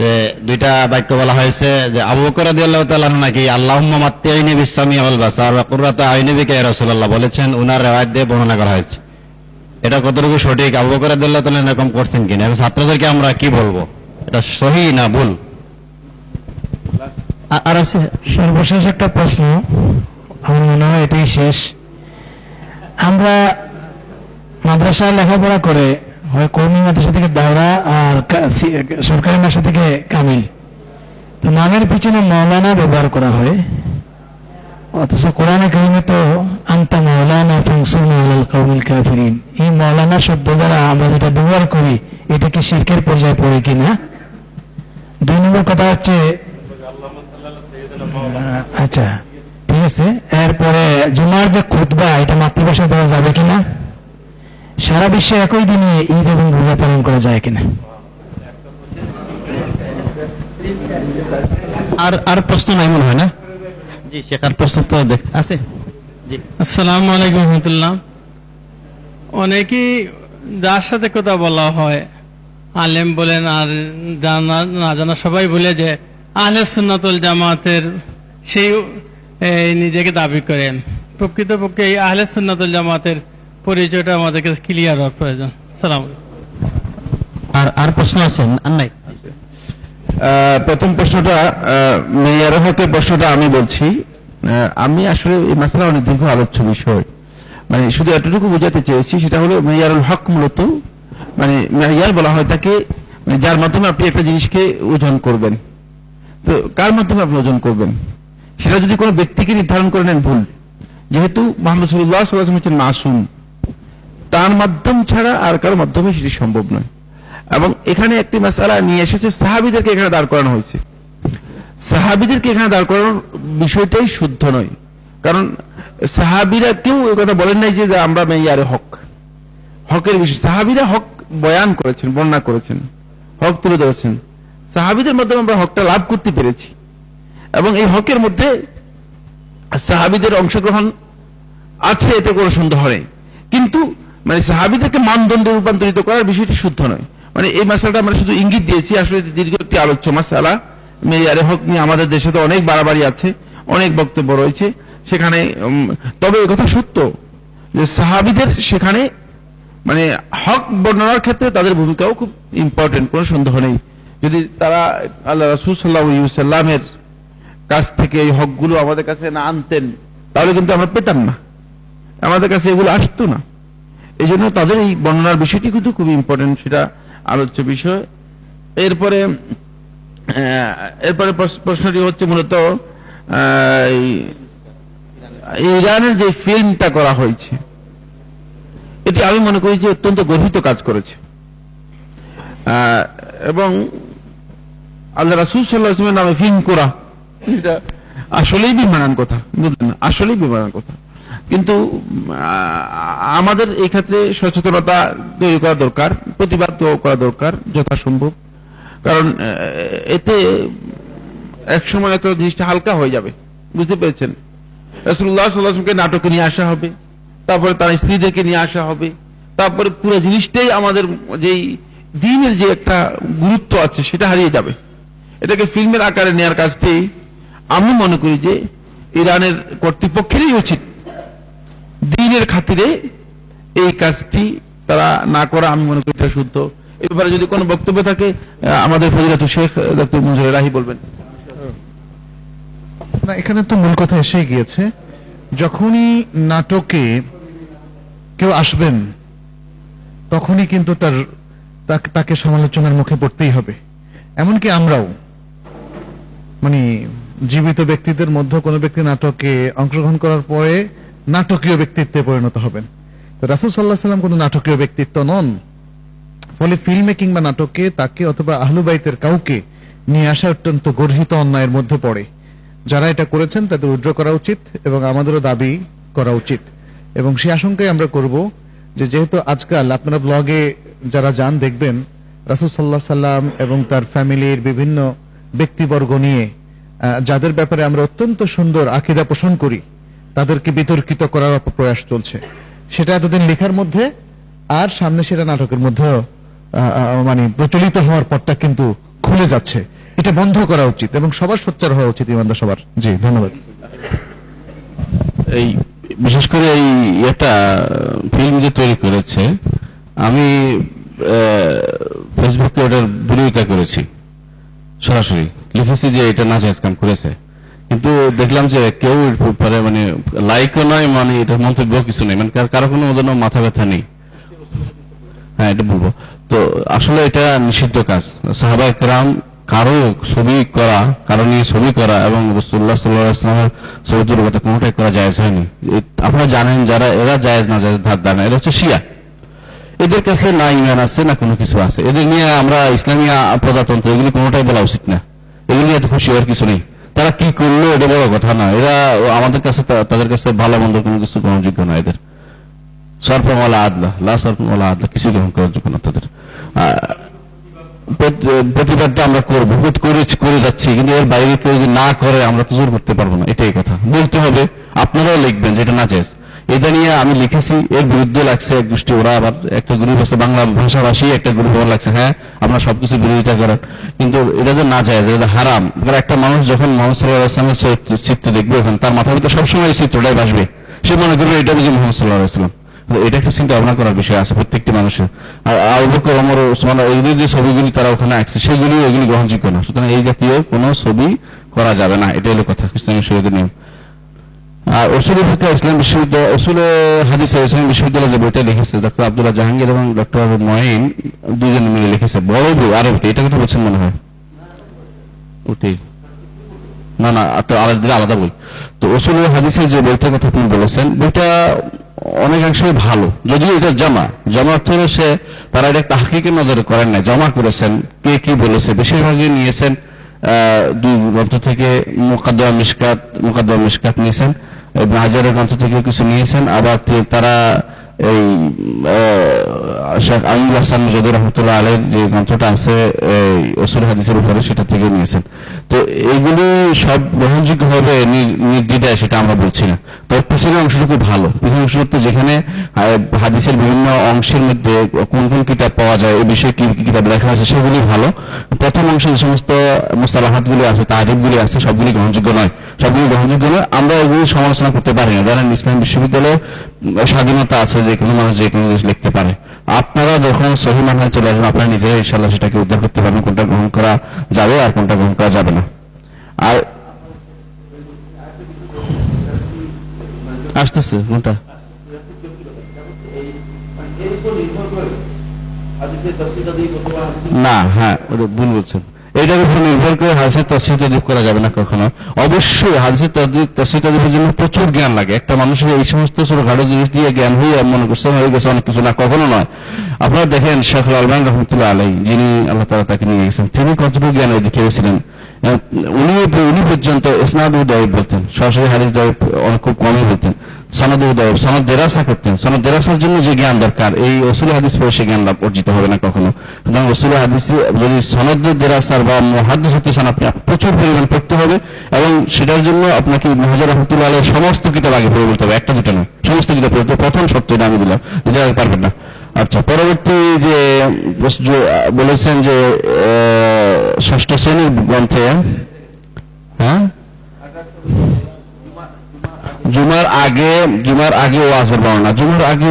যে দুইটা বাক্য বলা হয়েছে যে আবু বকর রাদিয়াল্লাহু তাআলা নাকি আল্লাহুম্মা মাত্তিইনি বিস-সামি ওয়াল বাসার ওয়া কুররাতা আইনি বিকা ইয়া রাসূলুল্লাহ বলেছেন, উনার রিওয়ায়াত দিয়ে বর্ণনা করা হয়েছে। এটা কতটুকু সঠিক, আবু বকর রাদিয়াল্লাহু তাআলা এরকম করছেন কিনা, এবং ছাত্রদেরকে আমরা কি বলবো, এটা সহি না ভুল?
আর আছে সর্বশেষ একটা প্রশ্ন, আমার মনে হয় এটাই শেষ। আমরা মাদ্রাসায় লেখাপড়া করে হয় কওমি মাদ্রাসা থেকে দাওরা আর সরকারি মাদ্রাসা থেকে কামিল, তো নামের পিছনে মাওলানা ব্যবহার করা হয়, অথচ কোরআনে কারিমে তো আনতা মাওলানা ফানসুরনা আলাল কওমিল কাফিরিন। এই মাওলানা শব্দ দ্বারা আমরা যেটা ব্যবহার করি এটা কি শিরকের পর্যায়ে পড়ে কিনা? 2 নম্বর কথা হচ্ছে, আচ্ছা ঠিক আছে, এরপরে জুমার যে খুতবা এটা মাতৃভাষা দেওয়া যাবে কিনা? সারা বিশ্বে একই দিনে ঈদ এবং রোজা পালন করা যায় কিনা?
আর প্রশ্ন নাই মনে হয় না? জি শেখ, আর প্রশ্ন তো আছে। জি
আসসালামু আলাইকুম রহমতুল্লাহ। অনেকেই যার সাথে কথা বলা হয় আলেম বলেন আর জানা না জানা সবাই বলে যে আহলে সুন্নাতুল জামাতের সেই নিজেকে দাবি করেন। প্রকৃতপক্ষে এই আহলে সুন্নাতুল জামাতের পরিচয়টা আমাদের কাছে ক্লিয়ার হওয়ার প্রয়োজন। সালাম।
আর প্রশ্ন আছে আর নাই?
প্রথম প্রশ্নটা মেয়ারের হকের প্রশ্নটা আমি বলছি। আমি আসলে এই মাসলা অনেক দীর্ঘ আলোচ্য বিষয়, মানে শুধু এতটুকু বোঝাতে চেয়েছি, সেটা হলো মেয়ারুল হক মূলত মানে মেয়ার বলা হয় তাকে, মানে যার মাধ্যমে আপনি একটা জিনিসকে ওজন করবেন। তো কার মাধ্যমে আপনি ওজন করবেন, সেটা যদি কোনো ব্যক্তিকে নির্ধারণ করে নেন ভুল, যেহেতু মুহাম্মদ সাল্লাল্লাহু আলাইহি ওয়াসাল্লাম হচ্ছেন মাসুম, তার মাধ্যম ছাড়া আর কারো মাধ্যমে সেটি সম্ভব নয়। এবং এখানে একটি মাসআলা নিয়ে এসেছে, সাহাবীদেরকে এখানে দাঁড় করানো হয়েছে। সাহাবীদেরকে এখানে দাঁড় করানোর বিষয়টাই শুদ্ধ নয়, কারণ সাহাবীরা কেউ এই কথা বলেন নাই যে আমরা মেয়ারে হক, হকের বিষয়। সাহাবীরা হক বয়ান করেছেন, বর্ণনা করেছেন, হক তুলে ধরেছেন, সাহাবীদের মাধ্যমে আমরা হকটা লাভ করতে পেরেছি, এবং এই হকের মধ্যে সাহাবীদের অংশগ্রহণ আছে, এতে কোনো সন্দেহ নেই। কিন্তু মানে সাহাবীদেরকে মানদণ্ডে রূপান্তরিত করার বিষয়টি শুদ্ধ নয়। মানে এই মাসালাটা আমরা শুধু ইঙ্গিত দিয়েছি, আসলে দীর্ঘ একটি আলোচ্য মাসালা। মেয়ারে হক নিয়ে আমাদের দেশে তো অনেক বাড়াবাড়ি আছে, অনেক বক্তব্য রয়েছে সেখানে। তবে এই কথা সত্য যে সাহাবীদের সেখানে মানে হক বর্ণনার ক্ষেত্রে তাদের ভূমিকাও খুব ইম্পর্টেন্ট, কোনো সন্দেহ নেই। যদি তারা আল্লাহ রাসূল সাল্লাল্লাহু আলাইহি ওয়াসাল্লামের কাছ থেকে এই হকগুলো আমাদের কাছে না আনতেন, তাহলে কিন্তু আমরা পেতাম না, আমাদের কাছে এগুলো আসতো না। এই জন্য তাদের এই বর্ণনার বিষয়টি কিন্তু খুবই ইম্পর্টেন্ট, সেটা আলোচ্য বিষয়। এরপরে প্রশ্নটি হচ্ছে মূলত ইরানের যে ফিল্মটা করা হয়েছে, এটি আমি মনে করি যে অত্যন্ত গর্হিত কাজ করেছে, এবং আল্লাহ রাসূল সাল্লাল্লাহু আলাইহি ওয়াসাল্লামের নামে ফিল্ম করা এটা আসলেই বিমানান কথা, বুঝলেন, আসলেই বিমানান কথা। কিন্তু আমাদের এই ক্ষেত্রে সচেতনতা তৈরি করা দরকার, প্রতিবাদ করা দরকার যথাসম্ভব, কারণ এতে এক সময় এত জিনিসটা হালকা হয়ে যাবে, বুঝতে পেরেছেন। রাসূলুল্লাহ সাল্লাল্লাহু আলাইহি ওয়াসাল্লামকে নাটকে নিয়ে আসা হবে, তারপরে তার স্ত্রীদেরকে নিয়ে আসা হবে,
তারপরে পুরো জিনিসটাই আমাদের যেই দিনের যে একটা গুরুত্ব আছে সেটা হারিয়ে যাবে। এটাকে ফিল্মের আকারে নেওয়ার কাজটি আমি মনে করি যে ইরানের কর্তৃপক্ষেরই উচিত দিনের খাতিরে এই কাজটি তারা না করা, আমি মনে করি এটা শুদ্ধ। এ ব্যাপারে যদি কোনো বক্তব্য থাকে আমাদের ফজিলাতুল শেখ ডক্টর মনজুর রাহি বলবেন।
না, এখানে তো মূল কথা এসে গিয়েছে, যখনই নাটকে কেউ আসবেন তখনই কিন্তু তাকে সমালোচনার মুখে পড়তেই হবে। এমনকি আমরাও মানে জীবিত ব্যক্তিদের মধ্যে কোনো ব্যক্তি নাটকে অংশগ্রহণ করার পরে নাটকীয় ব্যক্তিত্বে পরিণত হবেন। রাসূল সাল্লাল্লাহু আলাইহি ওয়াসাল্লাম কোনো নাটকীয় ব্যক্তিত্ব নন। ফলে ফিল্ম মেকিং বা নাটকে তাকে অথবা আহলু বাইতের কাউকে নিয়ে আসা অত্যন্ত গর্হিত অন্যায়ের মধ্যে পড়ে। যারা এটা করেছেন তাদের উদ্র করা উচিত এবং আমাদেরও দাবি করা উচিত। এবং সেই আশঙ্কায় আমরা করব যে যেহেতু আজকাল আপনারা ব্লগে যারা যান দেখবেন রাসূল সাল্লাল্লাহু আলাইহি সাল্লাম এবং তার ফ্যামিলির বিভিন্ন ব্যক্তিবর্গ নিয়ে যাদের ব্যাপারে আমরা অত্যন্ত সুন্দর আকীদা পোষণ করি তাদেরকে বিতর্কিত করার প্রয়াস চলছে। সেটা এতদিন লেখার মধ্যে আর সামনে সেটা নাটকের মধ্যে মানে প্রচলিত হওয়ার পরটা কিন্তু খুলে যাচ্ছে। এটা বন্ধ করা উচিত এবং সবার সোচ্চার হওয়া উচিত, ইমানদার সবার। জি, ধন্যবাদ।
এই বিশেষ করে এই একটা ফিল্ম যে তৈরি করেছে, আমি ফেসবুকে ওটার বিরোধিতা করেছি, সরাসরি লিখেছি যে এটা নাজায়েজ কাম করেছে, কিন্তু দেখলাম যে কেউ মানে লাইকও নয়, মানে এটা মন্তব্য কিছু নেই, মানে কারো কোনো ওদের মাথা ব্যথা নেই। হ্যাঁ, এটা বলবো তো আসলে এটা নিষিদ্ধ কাজ। সাহাবায়ে কেরাম কারো ছবি করা, কারো নিয়ে ছবি করা এবং রাসূলুল্লাহ সাল্লাল্লাহু আলাইহি ওয়াসাল্লামের ছবি তুলে কোনোটাই করা জায়েজ হয়নি। আপনারা জানেন যারা এরা জায়েজ না জায়েজ ধার ধারণা, এরা হচ্ছে শিয়া। এদের কাছে না ইমান আছে না কোনো কিছু আছে। এদের নিয়ে আমরা ইসলামী প্রজাতন্ত্র এগুলি কোনোটাই বলা উচিত না। এগুলি নিয়ে এত খুশি হওয়ার কিছু নেই। তারা কি করলো এটা বড় কথা না। এরা আমাদের কাছে, তাদের কাছে ভালো মন্দ কোনো কিছু গ্রহণযোগ্য না। এদের সরফমালা আদলা লা সরফমালা আদলা কিছু গ্রহণ করার যোগ্য না তাদের। প্রতিবাদটা আমরা করবো, করে যাচ্ছি, কিন্তু এর বাইরে কেউ যদি না করে আমরা তো জোর করতে পারবো না। এটাই কথা বলতে হবে। আপনারাও লিখবেন যেটা না জায়েজ। এটা নিয়ে আমি লিখেছি, এর বিরুদ্ধে লাগছে এক গোষ্ঠী, ওরা আবার একটা গ্রুপ আছে বাংলা ভাষাভাষী, একটা গ্রুপ ওরা লাগছে হ্যাঁ আমরা সবকিছু বিরোধিতা করেন, কিন্তু এটা যে না জায়েজ, এটা হারাম। একটা মানুষ যখন মুহাম্মদ সাল্লাল্লাহু আলাইহি ওয়াসাল্লামের চিত্র দেখবে, ওখানে তার মাথার ভিতরে সবসময় এই চিত্রটাই ভাসবে। সে মনে করবে এটা বুঝি মুহাম্মদ সাল্লাল্লাহু আলাইহি ওয়াসাল্লাম। এটা একটা চিন্তা ভাবনা করার বিষয় আছে প্রত্যেকটি মানুষের। আর আবু বকর, ওমর, ওসমান এগুলি যে ছবিগুলি তারা ওখানে আঁকছে সেগুলি এগুলি গ্রহণযোগ্য না। সুতরাং এই জাতীয় কোনো ছবি করা যাবে না, এটা হলো কথা, ইসলামী শরীয়তের নিয়ম। আর উসুল ফিকহ ইসলাম বিশ্ববিদ্যালয়, উসুল হাদিস ইসলাম বিশ্ববিদ্যালয় যে বইটা লিখেছে ডক্টর আব্দুল্লাহ জাহাঙ্গীর এবং ডক্টর মঈন দুইজনে মিলে লিখেছে, বড় বই আরবিতে। এটা কথা বলছেন মনে হয় ওটি না, আলাদা বই। তো উসুল হাদিসের যে বইটার কথা আপনি বলেছেন, বইটা অনেকাংশে ভালো, যদিও এটা জমা অর্থ হলো তারা এটা তাহকিকের নজরে করেন না, জমা করেছেন কে কি বলেছে। বেশিরভাগই নিয়েছেন দুই গ্রন্থ থেকে, মুকাদ্দমা মিশকাত নিয়েছেন, ইবনে হাজারের গ্রন্থ থেকে কিছু নিয়েছেন, আবার তারা এই শেখ আমিনুল হাসান মুজাদ্দিদ রাহমাতুল্লাহ আলাইহির যে গ্রন্থটা আছে উসুল হাদিসের উপরে, সেটা থেকে নিয়েছেন। তো এইগুলি সব গ্রহণযোগ্য হবে নির্দ্বিধায় সেটা আমরা বলছি না। তো পিছনের অংশটুকু ভালো, পিছনের অংশটুকু যেখানে হাদিসের বিভিন্ন অংশের মধ্যে কোন কোন কিতাব পাওয়া যায়, এই বিষয়ে কি কি কিতাব লেখা আছে সেগুলি ভালো। প্রথম অংশে যে সমস্ত মুস্তালাহাতগুলি আছে, তারিফগুলি আছে, সবগুলি গ্রহণযোগ্য নয়, সবগুলি গ্রহণযোগ্য নয়। আমরা এগুলি সমালোচনা করতে পারি না, কারণ ইসলাম বিশ্ববিদ্যালয়ে স্বাধীনতা আছে, যে কোনো মানুষ যে কোনো জিনিস লিখতে পারে। আপনারা যখন সহি মানহাজে চলে আসবেন, আপনারা নিজেরা ইনশাআল্লাহ সেটাকে উদ্ধার করতে পারবেন, কোনটা গ্রহণ করা যাবে আর কোনটা গ্রহণ করা যাবে না। আর আসতেছে কোনটা না, হ্যাঁ ওটা ভুল বলছেন। এইটার উপর নির্ভর করে হাদিসের তাফসীর তাদীব করা যাবে না কখনো। অবশ্যই হাদিসের তাফসীর তাদীবের জন্য প্রচুর জ্ঞান লাগে। একটা মানুষের এই সমস্ত ছোটখাটো জিনিস দিয়ে জ্ঞান হয়ে মনে করছেন হয়ে গেছে অনেক কিছু, না, কখনো নয়। আপনারা দেখেন শেখ আলবানী রহমতুল্লাহ আলাইহি, যিনি আল্লাহ তাআলা তাকে নিয়ে গেছেন, তিনি কতটুকু জ্ঞান দেখিয়েছিলেন। উনি পর্যন্ত ইসনাদ ও দাঈফ বলতেন, সরাসরি হাদিস দাঈফ অনেক খুব কমই বলতেন। সনদ ও দাঈফ, সনদ দেরাসা করতেন। সনদ দেরাসার জন্য যে জ্ঞান দরকার, এই উসুল হাদিস পড়ে সে জ্ঞান লাভ অর্জিত হবে না কখনো। সুতরাং উসুল হাদিস যদি সনদ দেরাসার বা মুহাদ্দিস হতে চান, আপনি প্রচুর পরিমাণ পড়তে হবে, এবং সেটার জন্য আপনাকে ইবনে হাজার রাহমাতুল্লাহ আলাইহির সমস্ত কিতাব আগে পড়ে বলতে হবে, একটা দুটো নয়, সমস্ত কিতাব পড়তে। প্রথম শর্ত এটা আমি দিলাম, যেটা পারবেন না। আচ্ছা, পরবর্তী যে বলেছেন যে ষষ্ঠ শ্রেণীর গ্রন্থে হ্যাঁ জুমার আগে ওয়াজের বর্ণনা, জুমার আগে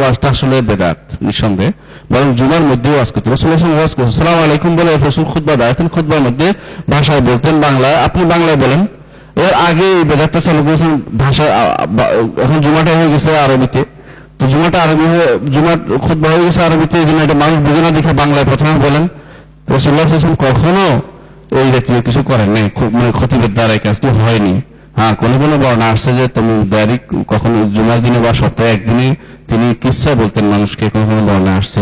ওয়াজটা আসলে বেদাত নিঃসন্দেহে, বরং জুমার মধ্যে ওয়াজ করতে রাসূলুল্লাহ সাল্লাল্লাহু আলাইহি ওয়াসাল্লাম ওয়াজ করতেন। আসসালামু আলাইকুম বলে রাসূল খুতবা দেন, খুতবার মধ্যে ভাষায় বলতেন বাংলায়, আপনি বাংলায় বলেন। এর আগে এই বেদাতটা চালু করেছেন ভাষা, এখন জুমাটা হয়ে গেছে আরবিতে, তো জুমার খুতবা হয়ে গেছে আরবিতে, এই জন্য এটা মানুষ বুঝে না দেখে বাংলায় প্রথমে বলেন। রাসূলুল্লাহ সাল্লাল্লাহু আলাইহি ওয়াসাল্লাম কখনো এই জাতীয় কিছু করেন নাই, মানে খতিবের দ্বারা এই কাজটি হয়নি। হ্যাঁ, কোনো বর্ণনা আসছে যে তুমি কখনো জুমার দিনে বা সপ্তাহে একদিনে তিনি কিসসা বলতেন মানুষকে, কোনো বর্ণনা আসছে।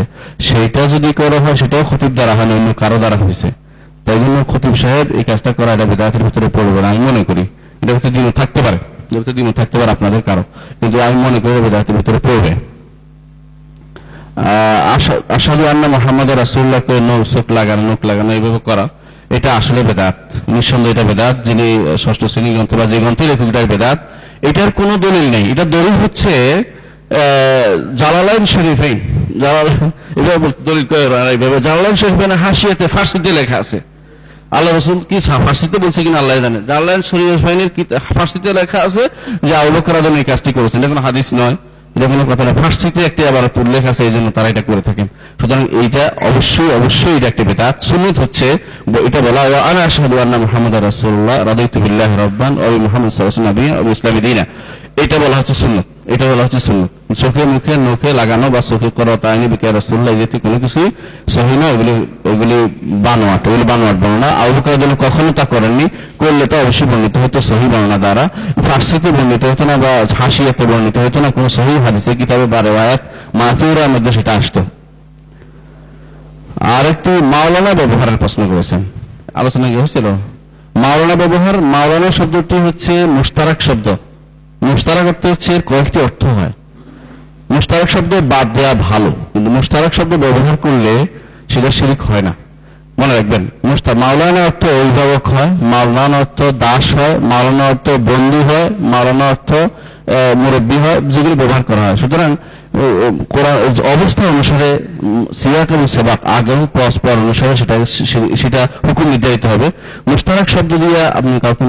সেইটা যদি করা হয় সেটাও খতিব দ্বারা হয় না, অন্য কারো দ্বারা হয়েছে। তাই জন্য খতিব সাহেব এই কাজটা করা এটা বিদআতের ভিতরে পড়বে না, আমি মনে করি। এটা ভিতরে দিনও থাকতে পারে, আপনাদের কারো, কিন্তু আমি মনে করি বিদআতের ভিতরে পড়বে। আশহাদু আন্না মুহাম্মাদুর রাসূলুল্লাহকে নখ লাগানো এইভাবে করা, এটা আসলে বেদাত, নিঃসন্দেহে এটা বেদাত। যিনি ষষ্ঠ শ্রেণী গ্রন্থ বা যে গ্রন্থে লেখক এটার বেদাত, এটার কোনো দলিল নেই। এটা দলিল হচ্ছে জালালাইন শরীফাইন, দলিল করে জালালাইন শরীফাইন হাসিয়াতে ফার্সিতে লেখা আছে। আল্লাহ রাসূল কি ফার্সিতে বলছে কিনা আল্লাহ জানে। জালালাইন শরীফাইনের ফার্সিতে লেখা আছে যে আবু বকর রাদিয়াল্লাহু আনহু এই কাজটি করেছেন, এটা কোনো হাদিস নয়, এটা কোনো কথা না, ফার্সিতে একটি আবার উল্লেখ আছে, এই জন্য তারা এটা করে থাকেন। সুতরাং এইটা অবশ্যই এটা একটি বিদআত। সুন্নাত হচ্ছে এটা বলা, ওয়া আনা আশহাদু আন্না মুহাম্মাদার রাসূলুল্লাহ রাদিতু বিল্লাহি রাব্বান ওয়া মুহাম্মাদ সাল্লাল্লাহু আলাইহি ওয়াসাল্লাম ওয়া ইসলামি দীনা, এটা বলা হচ্ছে সুন্নাত। চোখে মুখে নখে লাগানো বা চোখে করা তাইনি বিকে রাসূলুল্লাহ যেতে কোনো কিছুই সহিহ নয়, ওগুলি বানোয়াট বর্ণনা। আবু বকর রাদিয়াল্লাহু আনহু কখনো তা করেননি, করলে তো অবশ্যই বর্ণিত হতো সহিহ বর্ণনা দ্বারা, ফার্সিতে বর্ণিত হতো না বা হাসিয়াতে বর্ণিত হতো না, কোনো সহিহ হাদিসের কিতাবে বা রিওয়ায়াত মাতুরার মধ্যে সেটা আসতো। আর একটু মাওলানা ব্যবহারের প্রশ্ন করেছেন, আলোচনা কি হয়েছিল মাওলানা ব্যবহার। মাওলানা শব্দটি হচ্ছে মুশতারাক শব্দ। মুশতারাক অর্থ হচ্ছে কয়েকটি অর্থ হয়। মুশতারাক শব্দ বাদ দেওয়া ভালো, কিন্তু মুশতারাক শব্দ ব্যবহার করলে সেটা শিরক হয় না, মনে রাখবেন। মাওলানা অর্থ অভিভাবক হয়, মাওলানা অর্থ দাস হয়, মাওলানা অর্থ বন্ধু হয়, মাওলানা অর্থ মুরব্বী হয়, যেগুলো ব্যবহার করা হয়। সুতরাং অবস্থা অনুসারে সিয়াক এবং সাবাক আগে পরস্পর অনুসারে সেটা হুকুম নির্ধারিত হবে। মুশতারাক শব্দ দিয়ে আপনি কাউকে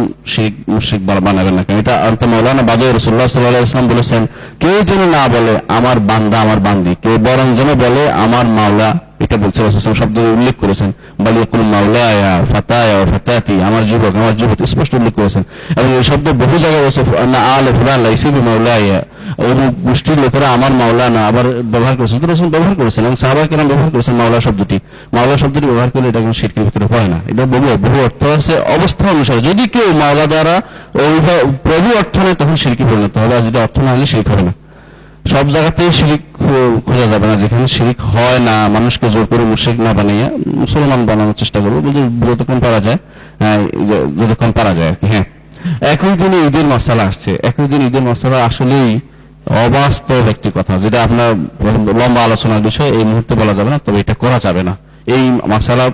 মুশরিক বানাবেন না, কারণ এটা মাওলানা বাদে রাসূলুল্লাহ সাল্লাল্লাহু আলাইহি ওয়াসাল্লাম বলেছেন, কেউ যেন না বলে আমার বান্দা আমার বান্দি, কেউ বরং যেন বলে আমার মাওলা, এটা বলছে রাসূল শব্দ উল্লেখ করেছেন। বালিয়াকুল মাওলায়া ফাতায়া ওয়া ফাতাতি, আমার যুবক আমার যুবতী, স্পষ্ট উল্লেখ করেছেন। এবং এই শব্দ বহু জায়গায় না আলে ফুলান লাইসা বিমাওলায়া, ওই গোষ্ঠীর লোকেরা আমার মাওলা না আবার ব্যবহার করেছেন, রাসূল ব্যবহার করেছেন এবং সাহাবা কেরাম ব্যবহার করেছেন মাওলা শব্দটি ব্যবহার করলে এটা কোনো শিরকের ভিতরে পড়ে না। এটা বহু অর্থ আছে অবস্থা অনুসারে। যদি কেউ মাওলা দ্বারা প্রভু অর্থ নেয় তখন শিরকে পরিণত হবে, আর যদি অর্থ না হলে শিরক হবে না। সব জায়গাতেই শিরিক খোঁজা যাবে না, যেখানে শিরিক হয় না মানুষকে জোর করে মুশরিক না বানিয়ে মুসলমান বানানোর চেষ্টা করবো, যতক্ষণ পারা যায় আর কি। হ্যাঁ, একই দিনে ঈদের মশালা আসছে। একই দিন ঈদের মশালা আসলেই অবাস্তব একটি কথা, যেটা আপনার লম্বা আলোচনার বিষয়, এই মুহূর্তে বলা যাবে না, তবে এটা করা যাবে না। এই মশালা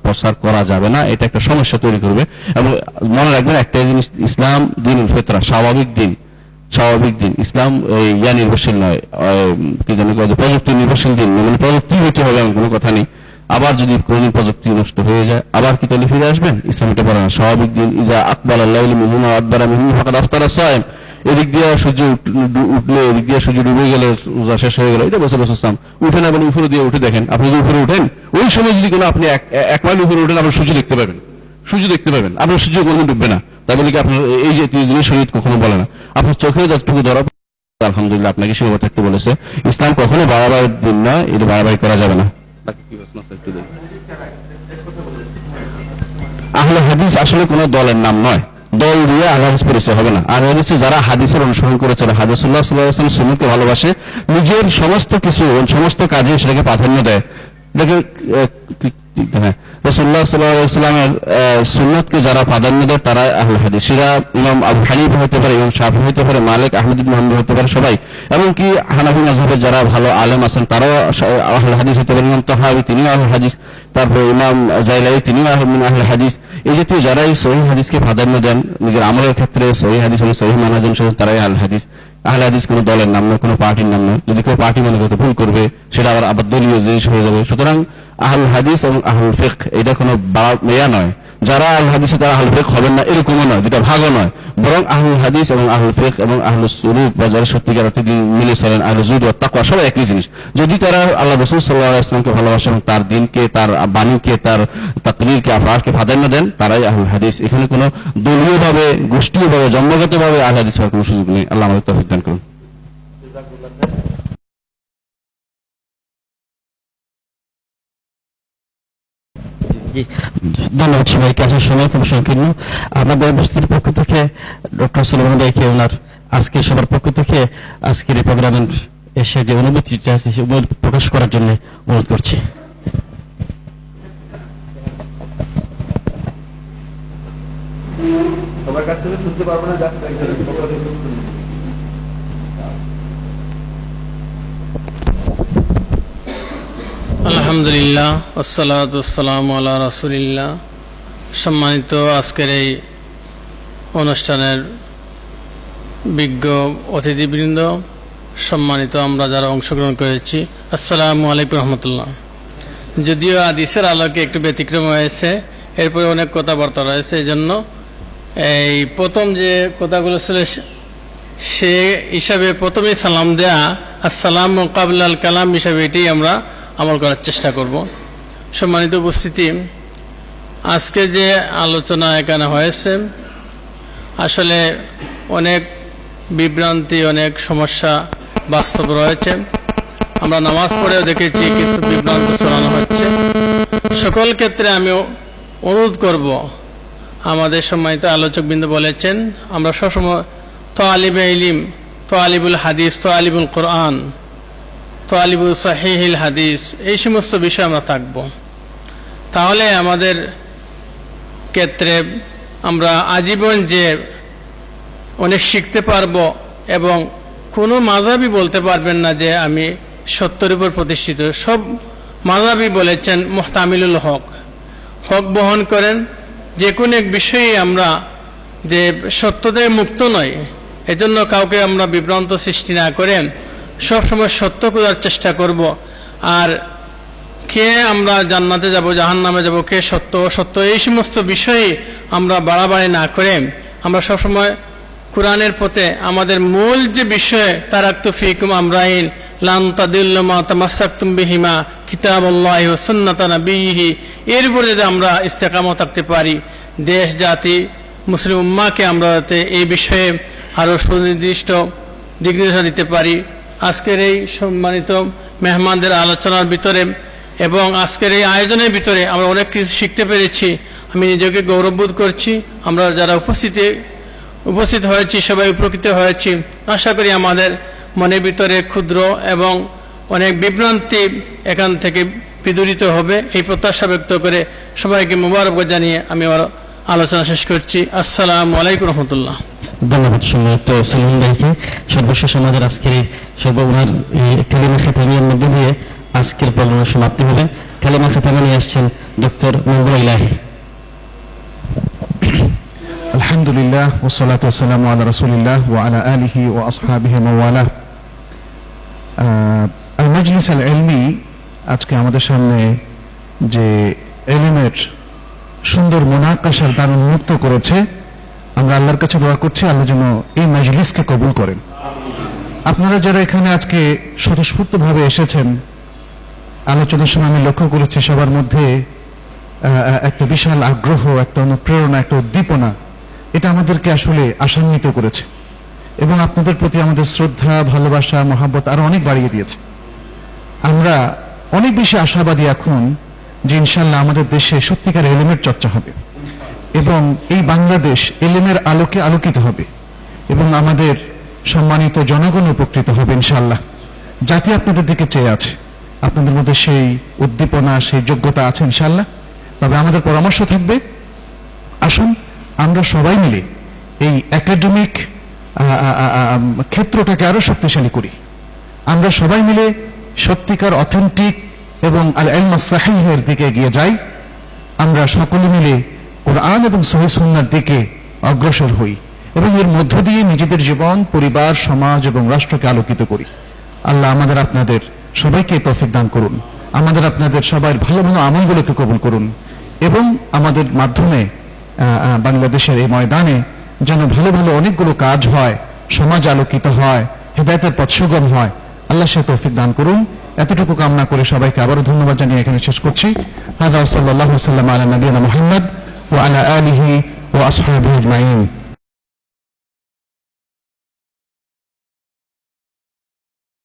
প্রসার করা যাবে না, এটা একটা সমস্যা তৈরি করবে। এবং মনে রাখবেন একটা জিনিস, ইসলাম দিনুল ফিতরা, স্বাভাবিক দিন। ইসলাম নির্ভরশীল নয়, কি জানি প্রযুক্তি নির্ভরশীল দিন, মানে প্রযুক্তি হইতে হবে এমন কোনো কথা নেই। আবার যদি কোনদিন প্রযুক্তি নষ্ট হয়ে যায় আবার কি তাহলে ফিরে আসবেন? ইসলাম এটা বলে না। স্বাভাবিক দিন, ইজা আকবাল আল্লাইল মিনহু আদবারা মিনহু ফাকাদ আফতারা সায়েম, এদিক দিয়ে সূর্য উঠলে এদিক দিয়ে সূর্য ডুবে গেলে রোজা শেষ হয়ে গেল, এটা বলছে রাসূল সাল্লাল্লাহু আলাইহি ওয়াসাল্লাম। উঠে না বলে উপরে দিয়ে উঠে দেখেন, আপনি যদি উপরে উঠেন ওই সময় যদি কোনো আপনি এক মাইল উপরে উঠেন আপনার সূর্য দেখতে পাবেন, আপনার সূর্য কোনদিন ডুববে না। তাই বলে কি আপনার এই যে জিনিস শরীয়ত কখনো বলে না। আপনার চোখে যতটুকু ধরা আলহামদুলিল্লাহ আপনাকে সীমাবদ্ধ থাকতে বলেছে। ইসলাম কখনো বাড়াবাড়ির দিন না, এটা বাড়াবাড়ি করা যাবে না। আহলে হাদিস আসলে কোনো দলের নাম নয়, দল দিয়ে আহলে হাদিস পরিচয় হবে না। আর হচ্ছে যারা হাদিসের অনুসরণ করে চলে, রাসূলুল্লাহ সাল্লাল্লাহু আলাইহি ওয়াসাল্লাম সুন্নাতকে ভালোবাসে, নিজের সমস্ত কাজে সেটাকে প্রাধান্য দেয়। রাসূলুল্লাহ সাল্লাল্লাহু আলাইহি ওয়াসাল্লামের সুন্নাতকে যারা প্রাধান্য দেয় তারা আহলে হাদিস। সেটা ইমাম আবু হানিফা হতে পারে, ইমাম শাফিঈ হতে পারে, মালিক আহমদ ইবনে হাম্বল হতে পারে, সবাই। এমনকি হানাফি মাযহাবের যারা ভালো আলেম আছেন তারাও আহলে হাদিস হতে পারে। ইমাম তাহাবী তিনিও আহলে হাদিস, তারপরে ইমাম জাইলাই তিনিও আহলে হাদিস। এই জাতীয় যারা এই সহিহ হাদিসকে প্রাধান্য দেন নিজের আমলের ক্ষেত্রে, সহিহ হাদিস এবং সহিহ মানহাজ অনুসারে, তারাই আহলে হাদিস। আহলে হাদিস কোনো দলের নাম নয়, কোনো পার্টির নাম নয়। যদি কেউ পার্টি মনে করতে ভুল করবে সেটা আবার দলীয় জিনিস হয়ে যাবে। সুতরাং আহলুল হাদিস এবং আহলুল ফিকহ এটা কোনো মেয়া নয়। যারা আহলুল হাদিস তারা আহলুল ফিকহ হবেন না এরকমও নয়, দুটা ভাগও নয়। বরং আহলুল হাদিস এবং আহলুল ফিকহ এবং আহলুস সুলুক বা যারা সত্যিকার অর্থে দিন মিলে চলেন, আহলুল যুদ ওয়াত তাকওয়া সবাই একই জিনিস। যদি তারা আল্লাহ রাসূল সাল্লাল্লাহু আলাইহি ওয়াসাল্লামকে ভালোবাসেন এবং তার দ্বীনকে, তার বাণীকে, তার তাকরীরকে, আফআলকে প্রাধান্য দেন, তারাই আহলুল হাদিস। এখানে কোনো দলীয়ভাবে, গোষ্ঠীয়ভাবে, জন্মগতভাবে আহলুল হাদিস হওয়ার কোনো সুযোগ নেই। আল্লাহ আমাদের তৌফিক দান করুন।
ধন্যবাদ সবাইকে। আসার সময় খুব সংকীর্ণ। আমাদের উপস্থিতির পক্ষ থেকে ডক্টর সুলেমান ভাইকে ওনার আজকের সবার পক্ষ থেকে আজকের এই প্রোগ্রামে এসে যে অনুভূতিটা আছে সে অনুভূতি প্রকাশ করার জন্য অনুরোধ করছি।
আলহামদুলিল্লাহ, আসসালাতু ওয়াসসালামু আলা রাসূলিল্লাহ। সম্মানিত আজকের এই অনুষ্ঠানের বিজ্ঞ অতিথিবৃন্দ, সম্মানিত আমরা যারা অংশগ্রহণ করেছি, আসসালামু আলাইকুম রহমতুল্লাহ। যদিও হাদিসের আলোকে একটু ব্যতিক্রম হয়েছে, এরপরে অনেক কথাবার্তা রয়েছে, এই জন্য এই প্রথম যে কথাগুলো ছিল সে হিসাবে প্রথমে সালাম দেয়া, আসসালামু কাবলাল কালাম হিসাবে এটাই আমরা আমল করার চেষ্টা করব। সম্মানিত উপস্থিতি, আজকে যে আলোচনা এখানে হয়েছে আসলে অনেক বিভ্রান্তি, অনেক সমস্যা বাস্তব রয়েছে। আমরা নামাজ পড়েও দেখেছি কিছু বিভ্রান্ত শোনানো হচ্ছে। সকল ক্ষেত্রে আমি অনুরোধ করব, আমাদের সম্মানিত আলোচকবৃন্দ বলেছেন আমরা সবসময় তালিবে ইলম, তালিবুল হাদিস, তালিবুল কোরআন, তালিবুল সাহিহিল হাদিস, এই সমস্ত বিষয় আমরা থাকব। তাহলে আমাদের ক্ষেত্রে আমরা আজীবন যে অনেক শিখতে পারবো এবং কোনো মাযহাবই বলতে পারবেন না যে আমি সত্যের উপর প্রতিষ্ঠিত। সব মাযহাবই বলেছেন মুহতামিলুল হক, হক বহন করেন। যে কোনো এক বিষয়ে আমরা যে সত্যতায় মুক্ত নয়, এজন্য কাউকে আমরা বিভ্রান্ত সৃষ্টি না করে সবসময় সত্য খোঁজার চেষ্টা করব। আর কে আমরা জান্নাতে যাব, জাহান্নামে যাব, কে সত্য অসত্য, এই সমস্ত বিষয়ে আমরা বাড়াবাড়ি না করে আমরা সবসময় কোরআনের পথে আমাদের মূল যে বিষয় তারাক্তু ফীকুম আমরাইন লান তাদিল্লু মা তামাসসাকতুম বিহিমা কিতাবুল্লাহি ওয়া সুন্নাতা নাবিয়িহি, এর উপরে যদি আমরা ইস্তেকামত থাকতে পারি, দেশ জাতি মুসলিম উম্মাহকে আমরা যাতে এই বিষয়ে আরো সুনির্দিষ্ট দিক নির্দেশনা দিতে পারি। আজকের এই সম্মানিত মেহমানদের আলোচনার ভিতরে এবং আজকের এই আয়োজনের ভিতরে আমরা অনেক কিছু শিখতে পেরেছি। আমি নিজেকে গৌরববোধ করছি। আমরা যারা উপস্থিত হয়েছি সবাই উপকৃত হয়েছি। আশা করি আমাদের মনের ভিতরে ক্ষুদ্র এবং অনেক বিভ্রান্তি এখান থেকে বিদূরিত হবে, এই প্রত্যাশা ব্যক্ত করে সবাইকে মুবারকবাদ জানিয়ে আমি আমার আলোচনা শেষ করছি। আসসালামু আলাইকুম রহমতুল্লাহ।
ধন্যবাদ সম্মানিত সুলেমান ভাইকে। সর্বশেষ আমাদের আজকের ওনার কালিমা খাতামিয়ার মধ্যে দিয়ে আজকের প্রোগ্রামের সমাপ্তি হবে। কালিমা খাতামা নিয়ে আসছেন ডক্টর মঙ্গল ইলাহি।
আলহামদুলিল্লাহ ওয়াসসালাতু ওয়াসসালামু আলা রাসূলিল্লাহ ওয়া আলা আলিহি ওয়া আসহাবিহি ওয়া ওয়ালাহ। আল মাজলিস আল ইলমি আজকে আমাদের সামনে যে ইলমের সুন্দর মুনাকাশার দ্বার উন্মুক্ত করেছে, আমরা আল্লাহর কাছে দোয়া করছি আল্লাহ যেন এই মাজলিসকে কবুল করেন। আপনারা যারা এখানে আজকে স্বতঃস্ফূর্তভাবে এসেছেন, আলোচনার সময় আমি লক্ষ্য করেছি সবার মধ্যে একটা বিশাল আগ্রহ, একটা অনুপ্রেরণা, একটা উদ্দীপনা, এটা আমাদেরকে আসলে আশান্বিত করেছে এবং আপনাদের প্রতি আমাদের শ্রদ্ধা, ভালোবাসা, মহাব্বত আরো অনেক বাড়িয়ে দিয়েছে। আমরা অনেক বেশি আশাবাদী এখন যে ইনশাআল্লাহ আমাদের দেশে সত্যিকার ইলমের চর্চা হবে এবং এই বাংলাদেশ ইলমের আলোকে আলোকিত হবে এবং আমাদের সম্মানিত জনগণ উপকৃত হবে ইনশাআল্লাহ। জাতি আপনাদের দিকে চেয়ে আছে, আপনাদের মধ্যে সেই উদ্দীপনা, সেই যোগ্যতা আছে ইনশাআল্লাহ। তবে আমাদের পরামর্শ থাকবে, আসুন আমরা সবাই মিলে এই একাডেমিক ক্ষেত্রটাকে আরো শক্তিশালী করি। আমরা সবাই মিলে সত্যিকার অথেন্টিক এবং আল ইলম সাহিহের দিকে এগিয়ে যাই। আমরা সকলে মিলে কোরআন এবং সহিহ সুন্নাহর দিকে অগ্রসর হই এবং এর মধ্য দিয়ে নিজেদের জীবন, পরিবার, সমাজ এবং রাষ্ট্রকে আলোকিত করি। আল্লাহ আমাদের আপনাদের সবাইকে তৌফিক দান করুন, আমাদের আপনাদের সবার ভালো ভালো আমলগুলোকে কবুল করুন এবং আমাদের মাধ্যমে বাংলাদেশের এই ময়দানে যেন ভালো ভালো অনেকগুলো কাজ হয়, সমাজ আলোকিত হয়, হেদায়েতের পথ সুগম হয়। আল্লাহ সে তৌফিক দান করুন। এতটুকু কামনা করে সবাইকে আবারও ধন্যবাদ জানিয়ে এখানে শেষ করছি। হাদা সাল্লাল্লাহু আলা নবিয়িনা মুহাম্মদ ওয়া আলা আলিহি ওয়া আসহাবিহি আজমাইন।